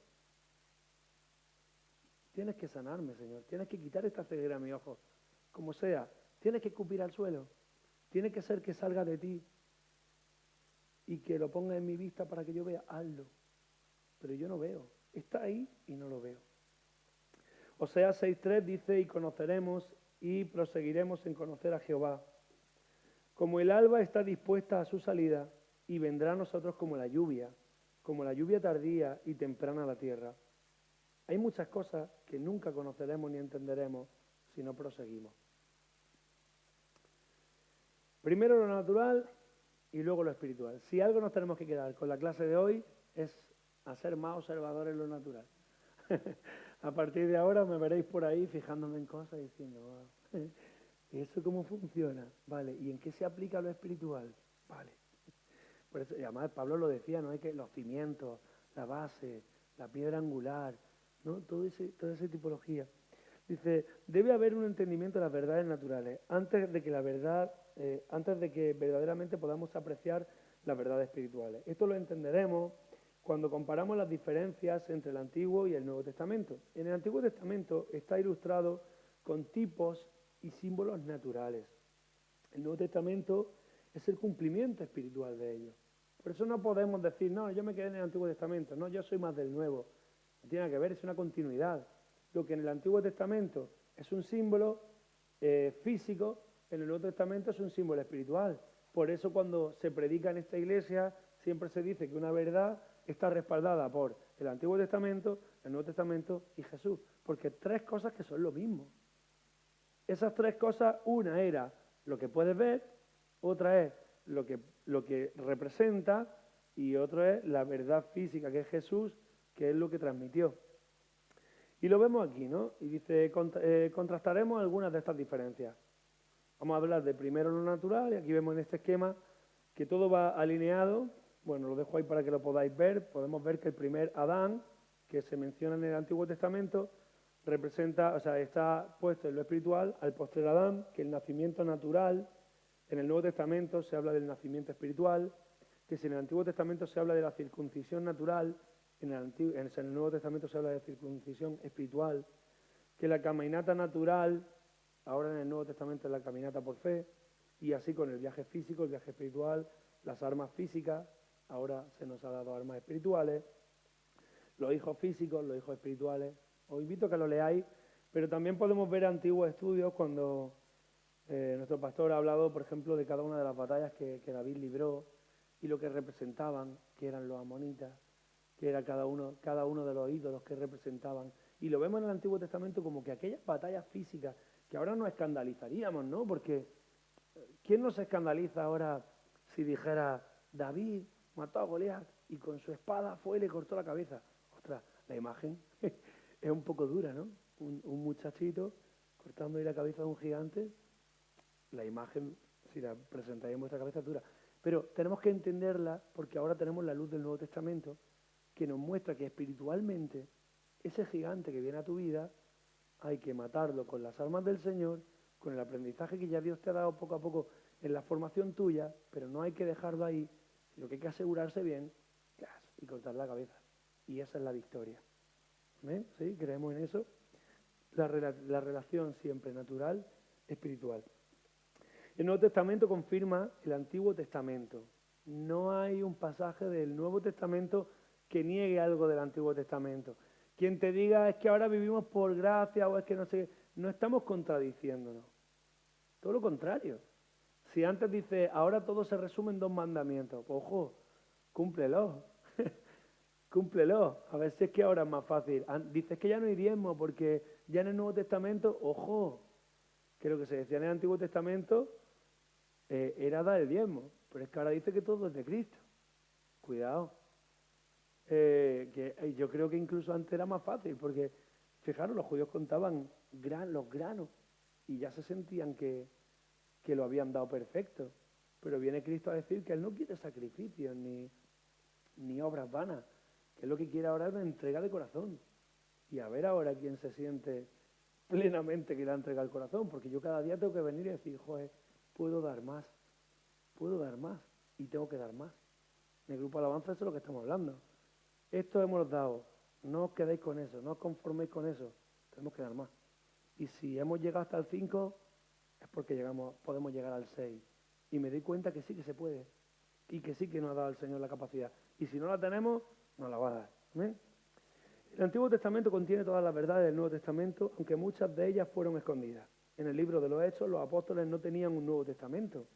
Tienes que sanarme, Señor, tienes que quitar esta ceguera a mi ojo, como sea, tienes que escupir al suelo, tiene que ser que salga de ti y que lo ponga en mi vista para que yo vea, hazlo. Pero yo no veo, está ahí y no lo veo. Oseas 6:3 dice, y conoceremos y proseguiremos en conocer a Jehová. Como el alba está dispuesta a su salida, y vendrá a nosotros como la lluvia tardía y temprana a la tierra. Hay muchas cosas que nunca conoceremos ni entenderemos si no proseguimos. Primero lo natural y luego lo espiritual. Si algo nos tenemos que quedar con la clase de hoy es a ser más observadores en lo natural. A partir de ahora me veréis por ahí fijándome en cosas y diciendo, wow, ¿y eso cómo funciona? Vale, ¿y en qué se aplica lo espiritual? Vale. Por eso, y además Pablo lo decía, ¿no? Hay que los cimientos, la base, la piedra angular, ¿no? Toda esa tipología. Dice, debe haber un entendimiento de las verdades naturales antes de que verdaderamente podamos apreciar las verdades espirituales. Esto lo entenderemos cuando comparamos las diferencias entre el Antiguo y el Nuevo Testamento. En el Antiguo Testamento está ilustrado con tipos y símbolos naturales. El Nuevo Testamento es el cumplimiento espiritual de ellos. Por eso no podemos decir, no, yo me quedé en el Antiguo Testamento, no, yo soy más del Nuevo. No tiene nada que ver, es una continuidad. Lo que en el Antiguo Testamento es un símbolo físico, en el Nuevo Testamento es un símbolo espiritual. Por eso cuando se predica en esta iglesia, siempre se dice que una verdad está respaldada por el Antiguo Testamento, el Nuevo Testamento y Jesús. Porque tres cosas que son lo mismo. Esas tres cosas, una era lo que puedes ver, otra es lo que representa y otro es la verdad física, que es Jesús, que es lo que transmitió. Y lo vemos aquí, ¿no? Y dice, contrastaremos algunas de estas diferencias. Vamos a hablar de primero lo natural, y aquí vemos en este esquema que todo va alineado. Bueno, lo dejo ahí para que lo podáis ver. Podemos ver que el primer Adán, que se menciona en el Antiguo Testamento, representa, o sea, está puesto en lo espiritual al postrer Adán, que el nacimiento natural, en el Nuevo Testamento se habla del nacimiento espiritual, que si en el Antiguo Testamento se habla de la circuncisión natural, en el Nuevo Testamento se habla de circuncisión espiritual, que la caminata natural, ahora en el Nuevo Testamento es la caminata por fe, y así con el viaje físico, el viaje espiritual, las armas físicas, ahora se nos ha dado armas espirituales, los hijos físicos, los hijos espirituales. Os invito a que lo leáis, pero también podemos ver antiguos estudios cuando nuestro pastor ha hablado, por ejemplo, de cada una de las batallas que David libró y lo que representaban, que eran los amonitas, que era cada uno de los ídolos que representaban. Y lo vemos en el Antiguo Testamento como que aquellas batallas físicas que ahora nos escandalizaríamos, ¿no? Porque ¿quién nos escandaliza ahora si dijera David mató a Goliat y con su espada fue y le cortó la cabeza? Ostras, la imagen es un poco dura, ¿no? Un muchachito cortando ahí la cabeza de un gigante. La imagen, si la presentáis en vuestra cabeza, es dura. Pero tenemos que entenderla porque ahora tenemos la luz del Nuevo Testamento que nos muestra que espiritualmente ese gigante que viene a tu vida hay que matarlo con las armas del Señor, con el aprendizaje que ya Dios te ha dado poco a poco en la formación tuya, pero no hay que dejarlo ahí, sino que hay que asegurarse bien y cortar la cabeza. Y esa es la victoria. ¿Ven? ¿Sí? Creemos en eso. La relación siempre natural, espiritual. El Nuevo Testamento confirma el Antiguo Testamento. No hay un pasaje del Nuevo Testamento que niegue algo del Antiguo Testamento. Quien te diga es que ahora vivimos por gracia o es que no sé, no estamos contradiciéndonos. Todo lo contrario. Si antes dice, ahora todo se resume en 2 mandamientos, pues, ojo, cúmplelo. Cúmplelo. A ver si es que ahora es más fácil. Dices que ya no hay diezmo porque ya en el Nuevo Testamento, ojo, que lo que se decía en el Antiguo Testamento era dar el diezmo. Pero es que ahora dice que todo es de Cristo. Cuidado. Yo creo que incluso antes era más fácil, porque, fijaros, los judíos contaban los granos y ya se sentían que lo habían dado perfecto. Pero viene Cristo a decir que Él no quiere sacrificios ni obras vanas, que es lo que quiere ahora es una entrega de corazón. Y a ver ahora quién se siente plenamente que le ha entregado el corazón, porque yo cada día tengo que venir y decir, joder, puedo dar más, y tengo que dar más. En el grupo de alabanza eso es lo que estamos hablando. Esto hemos dado, no os quedéis con eso, no os conforméis con eso, tenemos que dar más. Y si hemos llegado hasta el 5, es porque podemos llegar al 6. Y me doy cuenta que sí que se puede, y que sí que nos ha dado el Señor la capacidad. Y si no la tenemos, nos la va a dar. ¿Amén? El Antiguo Testamento contiene todas las verdades del Nuevo Testamento, aunque muchas de ellas fueron escondidas. En el libro de los Hechos, los apóstoles no tenían un Nuevo Testamento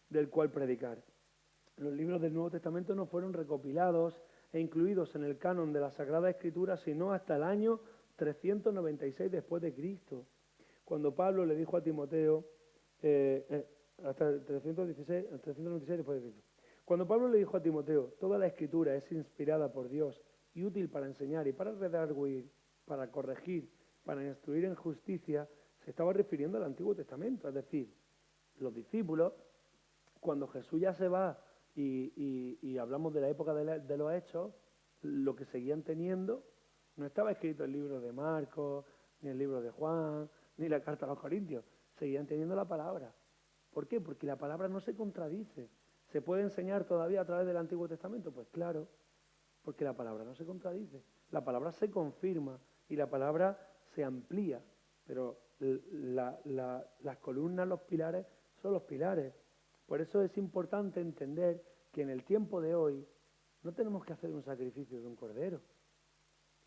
del cual predicar. Los libros del Nuevo Testamento no fueron recopilados e incluidos en el canon de la Sagrada Escritura, sino hasta el año 396 después de Cristo, cuando Pablo le dijo a Timoteo, hasta el 396 después de Cristo. Cuando Pablo le dijo a Timoteo, toda la Escritura es inspirada por Dios y útil para enseñar y para redarguir, para corregir, para instruir en justicia, se estaba refiriendo al Antiguo Testamento, es decir, los discípulos, cuando Jesús ya se va y hablamos de la época de los Hechos, lo que seguían teniendo no estaba escrito en el libro de Marcos, ni el libro de Juan, ni la carta a los Corintios, seguían teniendo la palabra. ¿Por qué? Porque la palabra no se contradice. ¿Se puede enseñar todavía a través del Antiguo Testamento? Pues claro, porque la palabra no se contradice. La palabra se confirma y la palabra se amplía, pero las columnas, los pilares, son los pilares. Por eso es importante entender que en el tiempo de hoy no tenemos que hacer un sacrificio de un cordero.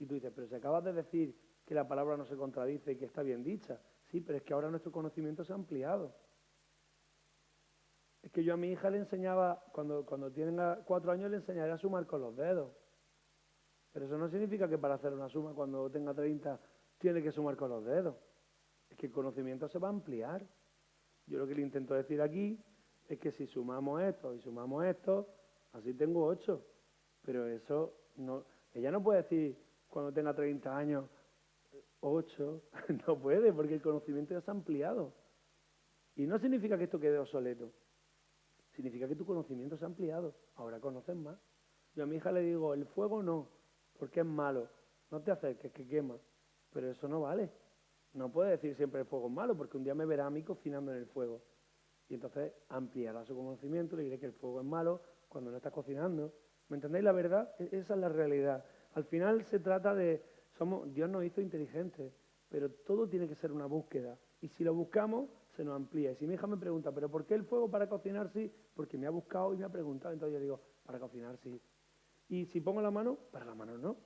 Y tú dices, pero si acabas de decir que la palabra no se contradice y que está bien dicha. Sí, pero es que ahora nuestro conocimiento se ha ampliado. Es que yo a mi hija le enseñaba, cuando tiene 4 años, le enseñaré a sumar con los dedos. Pero eso no significa que para hacer una suma cuando tenga 30 tiene que sumar con los dedos. Es que el conocimiento se va a ampliar. Yo lo que le intento decir aquí es que si sumamos esto y sumamos esto, así tengo 8. Pero eso no, ella no puede decir cuando tenga 30 años 8, no puede, porque el conocimiento ya se ha ampliado. Y no significa que esto quede obsoleto, significa que tu conocimiento se ha ampliado, ahora conoces más. Yo a mi hija le digo, el fuego no, porque es malo, no te acerques, que quema, pero eso no vale. No puede decir siempre el fuego es malo, porque un día me verá a mí cocinando en el fuego. Y entonces ampliará su conocimiento, le diré que el fuego es malo cuando no está cocinando. ¿Me entendéis la verdad? Esa es la realidad. Al final se trata de, Dios nos hizo inteligentes, pero todo tiene que ser una búsqueda. Y si lo buscamos, se nos amplía. Y si mi hija me pregunta, ¿pero por qué el fuego para cocinar sí? Porque me ha buscado y me ha preguntado. Entonces yo digo, para cocinar sí. Y si pongo la mano, para la mano no.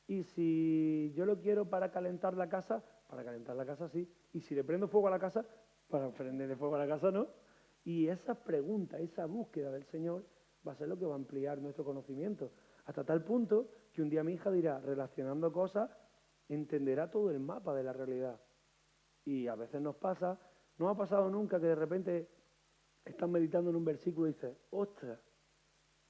Y si yo lo quiero para calentar la casa sí. Y si le prendo fuego a la casa, para prenderle fuego a la casa no. Y esa pregunta, esa búsqueda del Señor va a ser lo que va a ampliar nuestro conocimiento. Hasta tal punto que un día mi hija dirá, relacionando cosas, entenderá todo el mapa de la realidad. Y a veces nos pasa, no ha pasado nunca que de repente estás meditando en un versículo y dices, ostras,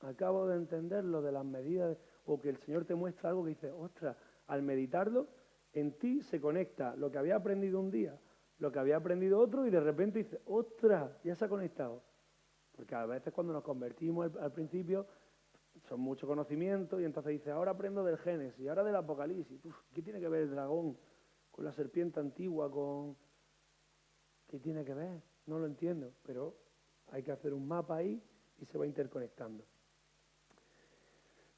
acabo de entender lo de las medidas, o que el Señor te muestra algo que dice, ostras, al meditarlo, en ti se conecta lo que había aprendido un día, lo que había aprendido otro, y de repente dices, ostras, ya se ha conectado. Porque a veces cuando nos convertimos al principio, son mucho conocimiento, y entonces dices, ahora aprendo del Génesis, ahora del Apocalipsis. Uf, ¿qué tiene que ver el dragón con la serpiente antigua, ¿qué tiene que ver? No lo entiendo, pero hay que hacer un mapa ahí y se va interconectando.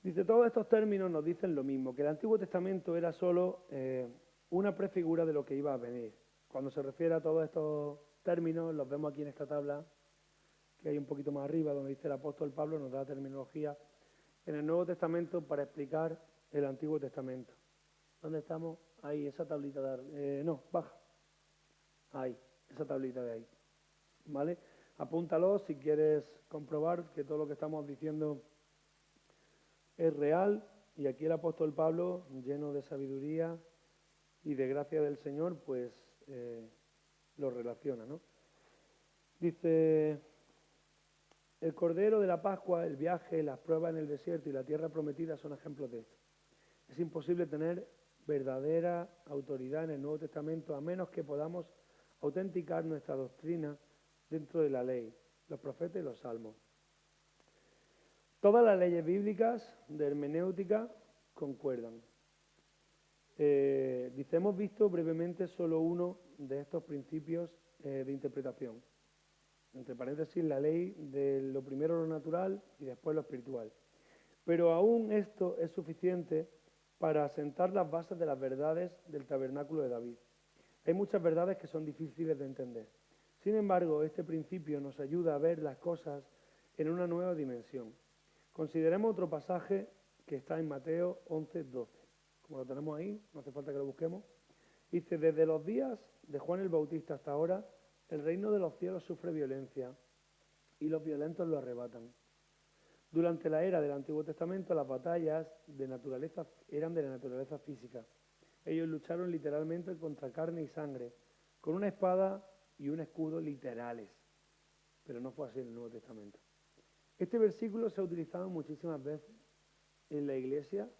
Dice, todos estos términos nos dicen lo mismo, que el Antiguo Testamento era solo una prefigura de lo que iba a venir. Cuando se refiere a todos estos términos, los vemos aquí en esta tabla, que hay un poquito más arriba, donde dice el apóstol Pablo, nos da terminología en el Nuevo Testamento para explicar el Antiguo Testamento. ¿Dónde estamos? Ahí, esa tablita de... no, baja. Ahí, esa tablita de ahí. ¿Vale? Apúntalo si quieres comprobar que todo lo que estamos diciendo es real, y aquí el apóstol Pablo, lleno de sabiduría y de gracia del Señor, pues lo relaciona, ¿no? Dice, el Cordero de la Pascua, el viaje, las pruebas en el desierto y la tierra prometida son ejemplos de esto. Es imposible tener verdadera autoridad en el Nuevo Testamento a menos que podamos autenticar nuestra doctrina dentro de la ley, los profetas y los salmos. Todas las leyes bíblicas de hermenéutica concuerdan. Dice, hemos visto brevemente solo uno de estos principios de interpretación. Entre paréntesis, la ley de lo primero lo natural y después lo espiritual. Pero aún esto es suficiente para asentar las bases de las verdades del tabernáculo de David. Hay muchas verdades que son difíciles de entender. Sin embargo, este principio nos ayuda a ver las cosas en una nueva dimensión. Consideremos otro pasaje que está en Mateo 11:12. Como lo tenemos ahí, no hace falta que lo busquemos. Dice, desde los días de Juan el Bautista hasta ahora, el reino de los cielos sufre violencia y los violentos lo arrebatan. Durante la era del Antiguo Testamento, las batallas eran de la naturaleza física. Ellos lucharon literalmente contra carne y sangre, con una espada y un escudo literales. Pero no fue así en el Nuevo Testamento. Este versículo se ha utilizado muchísimas veces en la iglesia,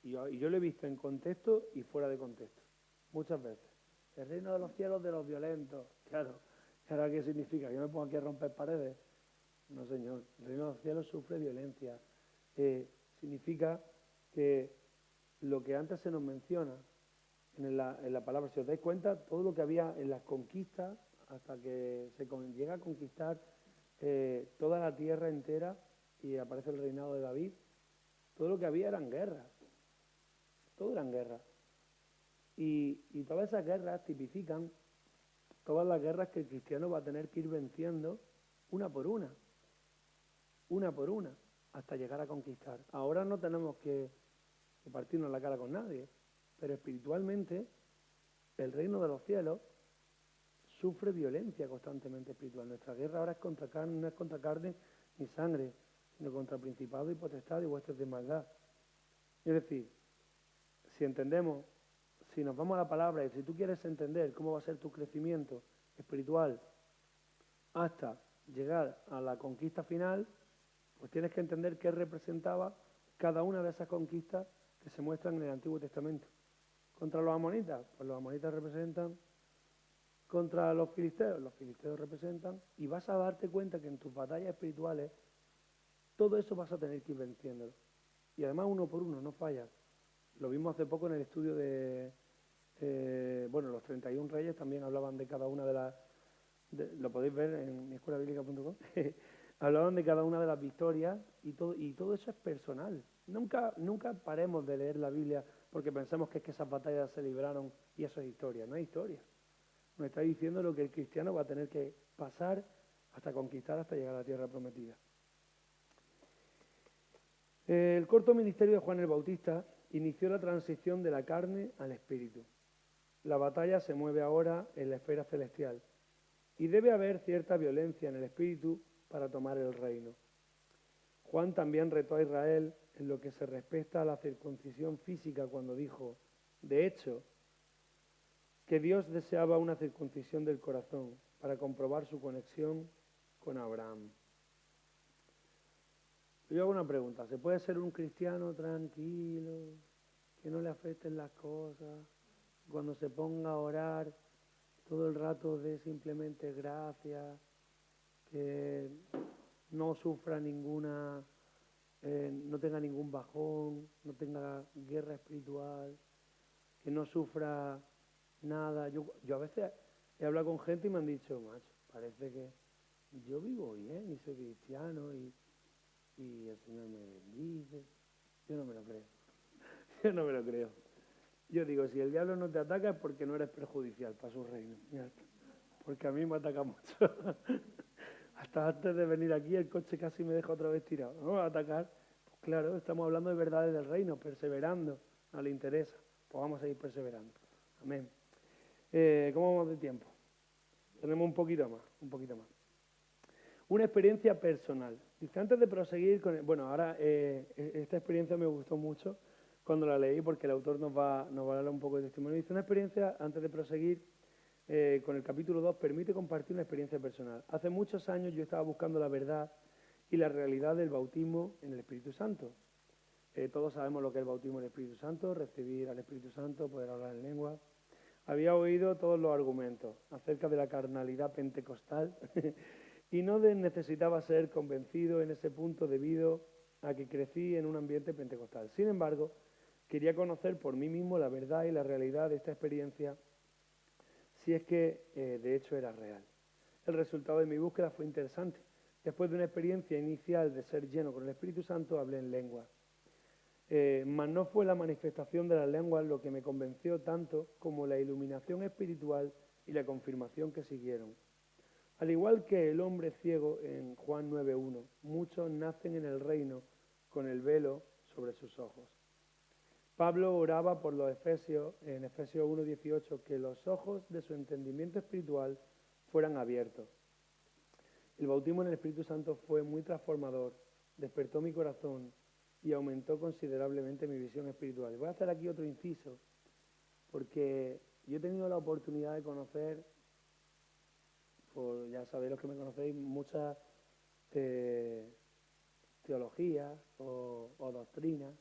y yo lo he visto en contexto y fuera de contexto. Muchas veces. El reino de los cielos de los violentos. Claro. ¿Ahora qué significa? ¿Yo me pongo aquí a romper paredes? No, señor. El reino de los cielos sufre violencia. Significa que lo que antes se nos menciona en la palabra, si os dais cuenta, todo lo que había en las conquistas, hasta que se llega a conquistar toda la tierra entera y aparece el reinado de David, todo lo que había eran guerras. Todo eran guerras. Y todas esas guerras tipifican todas las guerras que el cristiano va a tener que ir venciendo una por una, hasta llegar a conquistar. Ahora no tenemos que partirnos la cara con nadie, pero espiritualmente el reino de los cielos sufre violencia constantemente espiritual. Nuestra guerra ahora es contra carne, no es contra carne ni sangre, sino contra principados y potestades y huestes de maldad. Es decir, si entendemos, si nos vamos a la palabra y si tú quieres entender cómo va a ser tu crecimiento espiritual hasta llegar a la conquista final, pues tienes que entender qué representaba cada una de esas conquistas que se muestran en el Antiguo Testamento. Contra los amonitas, pues los amonitas representan. Contra los filisteos representan. Y vas a darte cuenta que en tus batallas espirituales, todo eso vas a tener que ir venciéndolo. Y además uno por uno, no fallas. Lo vimos hace poco en el estudio de, los 31 reyes, también hablaban de cada una de las, lo podéis ver en miescuelabíblica.com, hablaban de cada una de las victorias y todo eso es personal. Nunca paremos de leer la Biblia porque pensamos que es que esas batallas se libraron y eso es historia. No es historia. Nos está diciendo lo que el cristiano va a tener que pasar hasta conquistar, hasta llegar a la tierra prometida. El corto ministerio de Juan el Bautista inició la transición de la carne al espíritu. La batalla se mueve ahora en la esfera celestial y debe haber cierta violencia en el espíritu para tomar el reino. Juan también retó a Israel en lo que se respecta a la circuncisión física cuando dijo, de hecho, que Dios deseaba una circuncisión del corazón para comprobar su conexión con Abraham. Yo hago una pregunta, ¿se puede ser un cristiano tranquilo, que no le afecten las cosas, cuando se ponga a orar todo el rato de simplemente gracias, que no sufra ninguna, no tenga ningún bajón, no tenga guerra espiritual, que no sufra nada? Yo a veces he hablado con gente y me han dicho, macho, parece que yo vivo bien y soy cristiano y el Señor me bendice. Yo no me lo creo. Yo no me lo creo. Yo digo, si el diablo no te ataca es porque no eres perjudicial para su reino. Porque a mí me ataca mucho. Hasta antes de venir aquí el coche casi me deja otra vez tirado. ¿No me va a atacar? Pues claro, estamos hablando de verdades del reino, perseverando. No le interesa. Pues vamos a seguir perseverando. Amén. ¿Cómo vamos de tiempo? Tenemos un poquito más. Una experiencia personal. Dice, antes de proseguir con... ahora esta experiencia me gustó mucho cuando la leí porque el autor nos va a hablar un poco de testimonio. Dice, una experiencia, antes de proseguir con el capítulo 2, permite compartir una experiencia personal. Hace muchos años yo estaba buscando la verdad y la realidad del bautismo en el Espíritu Santo. Todos sabemos lo que es el bautismo en el Espíritu Santo, recibir al Espíritu Santo, poder hablar en lengua. Había oído todos los argumentos acerca de la carnalidad pentecostal y no necesitaba ser convencido en ese punto debido a que crecí en un ambiente pentecostal. Sin embargo, quería conocer por mí mismo la verdad y la realidad de esta experiencia, si es que de hecho era real. El resultado de mi búsqueda fue interesante. Después de una experiencia inicial de ser lleno con el Espíritu Santo, hablé en lengua. Mas no fue la manifestación de las lenguas lo que me convenció tanto como la iluminación espiritual y la confirmación que siguieron. Al igual que el hombre ciego en Juan 9.1, muchos nacen en el reino con el velo sobre sus ojos. Pablo oraba por los efesios, en Efesios 1.18, que los ojos de su entendimiento espiritual fueran abiertos. El bautismo en el Espíritu Santo fue muy transformador, despertó mi corazón y aumentó considerablemente mi visión espiritual. Voy a hacer aquí otro inciso, porque yo he tenido la oportunidad de conocer, ya sabéis los que me conocéis, muchas teologías o doctrinas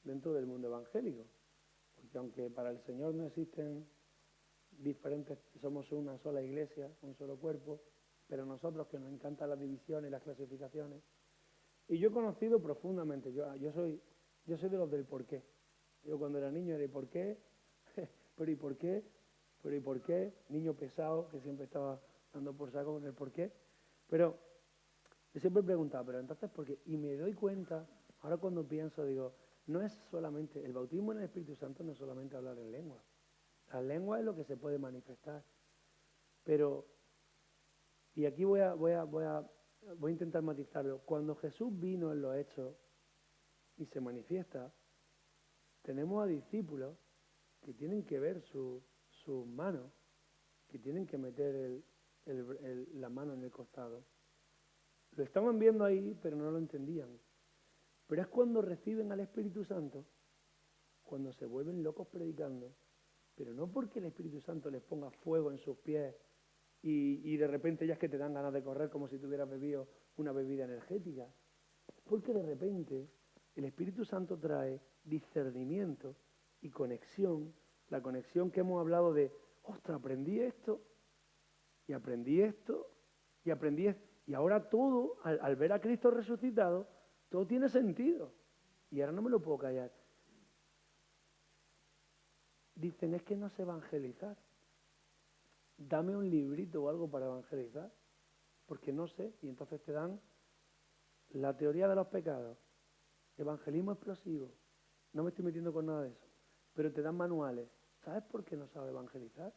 dentro del mundo evangélico. Porque aunque para el Señor no existen diferentes, somos una sola iglesia, un solo cuerpo, pero nosotros que nos encantan las divisiones y las clasificaciones, y yo he conocido profundamente, yo soy de los del por qué. Yo cuando era niño era ¿y por qué? ¿Pero y por qué? ¿Pero y por qué? Niño pesado que siempre estaba dando por saco con el por qué. Pero yo siempre preguntaba, ¿pero entonces por qué? Y me doy cuenta, ahora cuando pienso, digo, no es solamente, el bautismo en el Espíritu Santo no es solamente hablar en lengua. La lengua es lo que se puede manifestar. Pero, y aquí voy a intentar matizarlo. Cuando Jesús vino en los hechos y se manifiesta, tenemos a discípulos que tienen que ver sus manos, que tienen que meter la mano en el costado. Lo estaban viendo ahí, pero no lo entendían. Pero es cuando reciben al Espíritu Santo, cuando se vuelven locos predicando, pero no porque el Espíritu Santo les ponga fuego en sus pies y de repente ya es que te dan ganas de correr como si tuvieras bebido una bebida energética. Porque de repente el Espíritu Santo trae discernimiento y conexión, la conexión que hemos hablado de, ostras, aprendí esto, y aprendí esto, y aprendí esto, y ahora todo, al ver a Cristo resucitado, todo tiene sentido. Y ahora no me lo puedo callar. Dicen, es que no sé evangelizar. Dame un librito o algo para evangelizar, porque no sé. Y entonces te dan la teoría de los pecados, evangelismo explosivo. No me estoy metiendo con nada de eso, pero te dan manuales. ¿Sabes por qué no sabes evangelizar?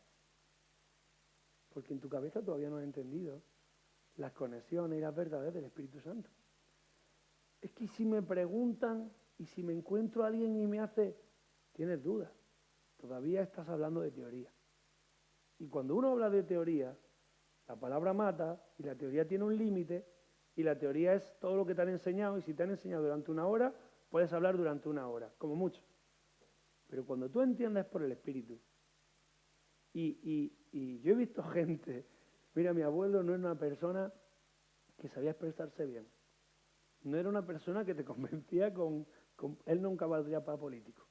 Porque en tu cabeza todavía no has entendido las conexiones y las verdades del Espíritu Santo. Es que si me preguntan y si me encuentro a alguien y me hace, tienes dudas, todavía estás hablando de teoría. Y cuando uno habla de teoría, la palabra mata y la teoría tiene un límite y la teoría es todo lo que te han enseñado y si te han enseñado durante una hora, puedes hablar durante una hora, como mucho. Pero cuando tú entiendes por el Espíritu, y yo he visto gente, mira, mi abuelo no era una persona que sabía expresarse bien. No era una persona que te convencía él nunca valdría para político.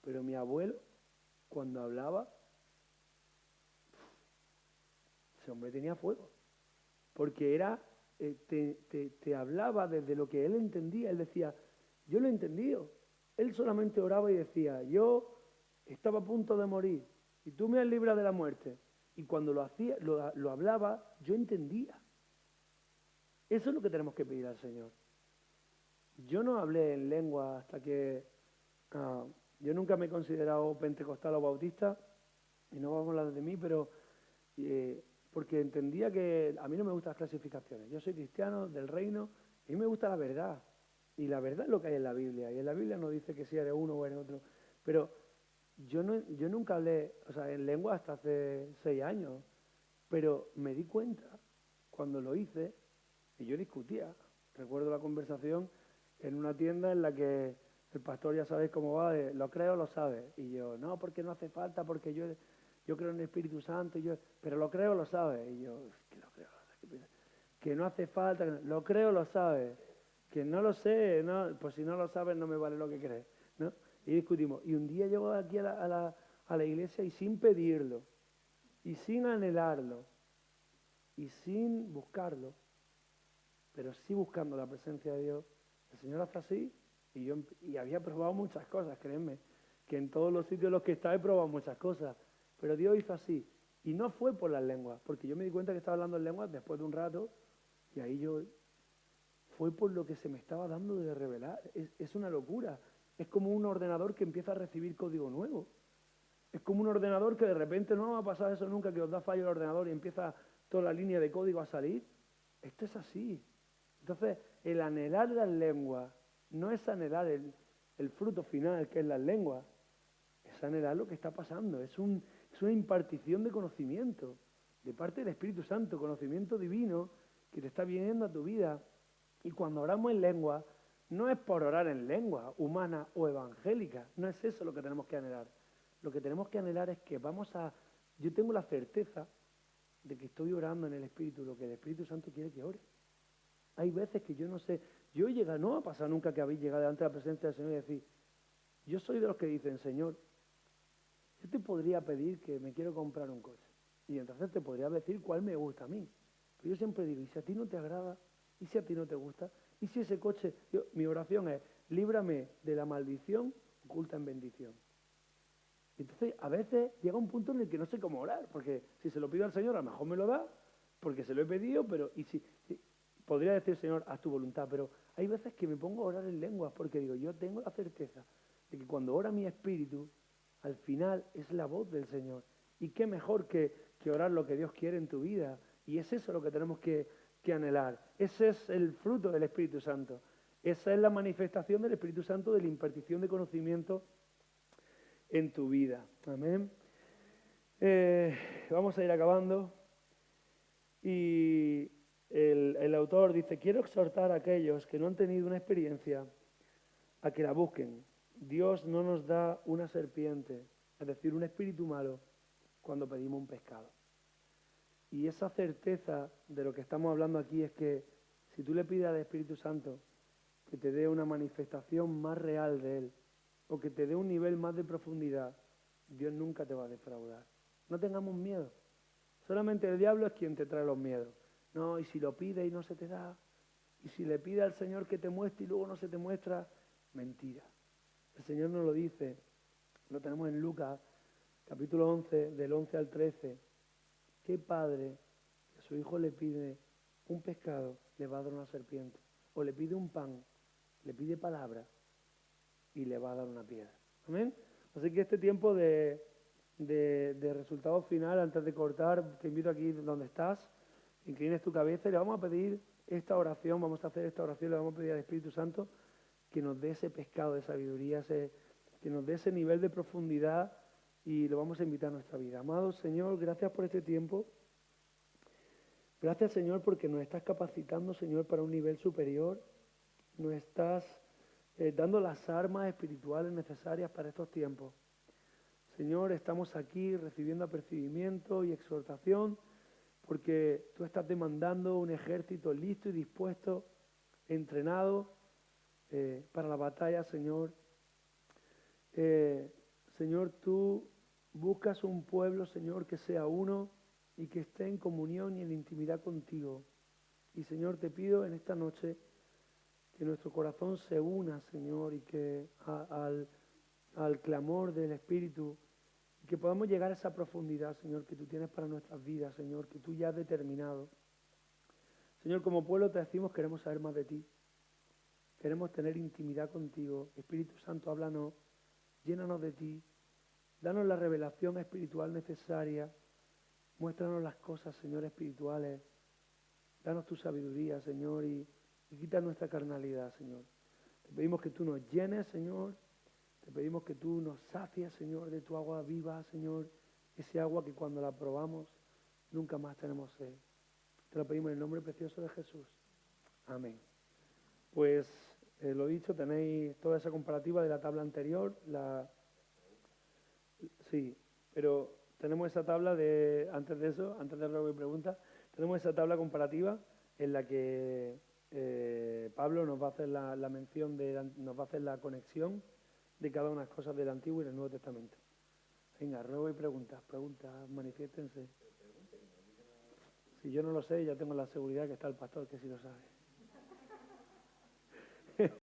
Pero mi abuelo, cuando hablaba, ese hombre tenía fuego. Porque te hablaba desde lo que él entendía. Él decía, yo lo he entendido. Él solamente oraba y decía, yo estaba a punto de morir y tú me has librado de la muerte. Y cuando lo hacía, lo hablaba, yo entendía. Eso es lo que tenemos que pedir al Señor. Yo no hablé en lengua hasta que... yo nunca me he considerado pentecostal o bautista, y no vamos a hablar de mí, pero porque entendía que a mí no me gustan las clasificaciones. Yo soy cristiano del reino, y a mí me gusta la verdad. Y la verdad es lo que hay en la Biblia. Y en la Biblia no dice que si eres uno o eres otro. Pero yo nunca hablé, en lengua hasta hace 6 años. Pero me di cuenta, cuando lo hice, y yo discutía. Recuerdo la conversación en una tienda en la que el pastor, ya sabéis cómo va, de lo creo, lo sabe. Y yo, no, porque no hace falta, porque yo creo en el Espíritu Santo, pero lo creo, lo sabe. Y yo, que lo creo, que no hace falta, lo creo, lo sabe. Que no lo sé, no, pues si no lo sabes no me vale lo que crees, ¿no? Y discutimos. Y un día llego aquí a la iglesia y sin pedirlo, y sin anhelarlo, y sin buscarlo, pero sí buscando la presencia de Dios, el Señor hace así, y había probado muchas cosas, créanme, que en todos los sitios en los que estaba he probado muchas cosas, pero Dios hizo así, y no fue por las lenguas, porque yo me di cuenta que estaba hablando en lenguas después de un rato, y ahí fue por lo que se me estaba dando de revelar, es una locura, es como un ordenador que empieza a recibir código nuevo, es como un ordenador que de repente no va a pasar eso nunca, que os da fallo el ordenador y empieza toda la línea de código a salir, esto es así. Entonces, el anhelar las lenguas no es anhelar el fruto final, que es las lenguas, es anhelar lo que está pasando, es una impartición de conocimiento, de parte del Espíritu Santo, conocimiento divino que te está viniendo a tu vida. Y cuando oramos en lengua, no es por orar en lengua humana o evangélica, no es eso lo que tenemos que anhelar. Lo que tenemos que anhelar es que yo tengo la certeza de que estoy orando en el Espíritu, lo que el Espíritu Santo quiere que ore. Hay veces que yo no sé, no ha pasado nunca que habéis llegado delante de la presencia del Señor y decir, yo soy de los que dicen, Señor, yo te podría pedir que me quiero comprar un coche. Y entonces te podría decir cuál me gusta a mí. Pero yo siempre digo, ¿y si a ti no te agrada? ¿Y si a ti no te gusta? ¿Y si ese coche? Mi oración es, líbrame de la maldición oculta en bendición. Y entonces a veces llega un punto en el que no sé cómo orar, porque si se lo pido al Señor a lo mejor me lo da, porque se lo he pedido, pero podría decir, Señor, haz tu voluntad, pero hay veces que me pongo a orar en lenguas porque digo, yo tengo la certeza de que cuando ora mi espíritu, al final es la voz del Señor. Y qué mejor que orar lo que Dios quiere en tu vida. Y es eso lo que tenemos que anhelar. Ese es el fruto del Espíritu Santo. Esa es la manifestación del Espíritu Santo, de la impartición de conocimiento en tu vida. Amén. Vamos a ir acabando. Y el autor dice, quiero exhortar a aquellos que no han tenido una experiencia a que la busquen. Dios no nos da una serpiente, es decir, un espíritu malo, cuando pedimos un pescado. Y esa certeza de lo que estamos hablando aquí es que si tú le pides al Espíritu Santo que te dé una manifestación más real de Él, o que te dé un nivel más de profundidad, Dios nunca te va a defraudar. No tengamos miedo. Solamente el diablo es quien te trae los miedos. No, y si lo pides y no se te da, y si le pides al Señor que te muestre y luego no se te muestra, mentira. El Señor nos lo dice, lo tenemos en Lucas, capítulo 11, del 11 al 13. ¿Qué padre que a su hijo le pide un pescado, le va a dar una serpiente? O le pide un pan, le pide palabra y le va a dar una piedra. ¿Amén? Así que este tiempo de resultado final, antes de cortar, te invito aquí donde estás, inclines tu cabeza y le vamos a pedir esta oración, vamos a hacer esta oración, le vamos a pedir al Espíritu Santo que nos dé ese pescado de sabiduría, que nos dé ese nivel de profundidad y lo vamos a invitar a nuestra vida. Amado Señor, gracias por este tiempo. Gracias, Señor, porque nos estás capacitando, Señor, para un nivel superior. Nos estás dando las armas espirituales necesarias para estos tiempos. Señor, estamos aquí recibiendo apercibimiento y exhortación porque tú estás demandando un ejército listo y dispuesto, entrenado para la batalla, Señor. Señor, tú buscas un pueblo, Señor, que sea uno y que esté en comunión y en intimidad contigo. Y, Señor, te pido en esta noche que nuestro corazón se una, Señor, y que al clamor del Espíritu, y que podamos llegar a esa profundidad, Señor, que tú tienes para nuestras vidas, Señor, que tú ya has determinado. Señor, como pueblo te decimos, queremos saber más de ti. Queremos tener intimidad contigo. Espíritu Santo, háblanos, llénanos de ti. Danos la revelación espiritual necesaria. Muéstranos las cosas, Señor, espirituales. Danos tu sabiduría, Señor, y quita nuestra carnalidad, Señor. Te pedimos que tú nos llenes, Señor. Te pedimos que tú nos sacies, Señor, de tu agua viva, Señor. Ese agua que cuando la probamos nunca más tenemos sed. Te lo pedimos en el nombre precioso de Jesús. Amén. Pues lo dicho, tenéis toda esa comparativa de la tabla anterior. Sí, pero tenemos esa tabla de, antes de eso, antes de luego preguntas, tenemos esa tabla comparativa en la que Pablo nos va a hacer la mención, nos va a hacer la conexión de cada una de las cosas del Antiguo y del Nuevo Testamento. Venga, ruego y preguntas, manifiéstense. Si yo no lo sé, ya tengo la seguridad que está el pastor que sí lo sabe.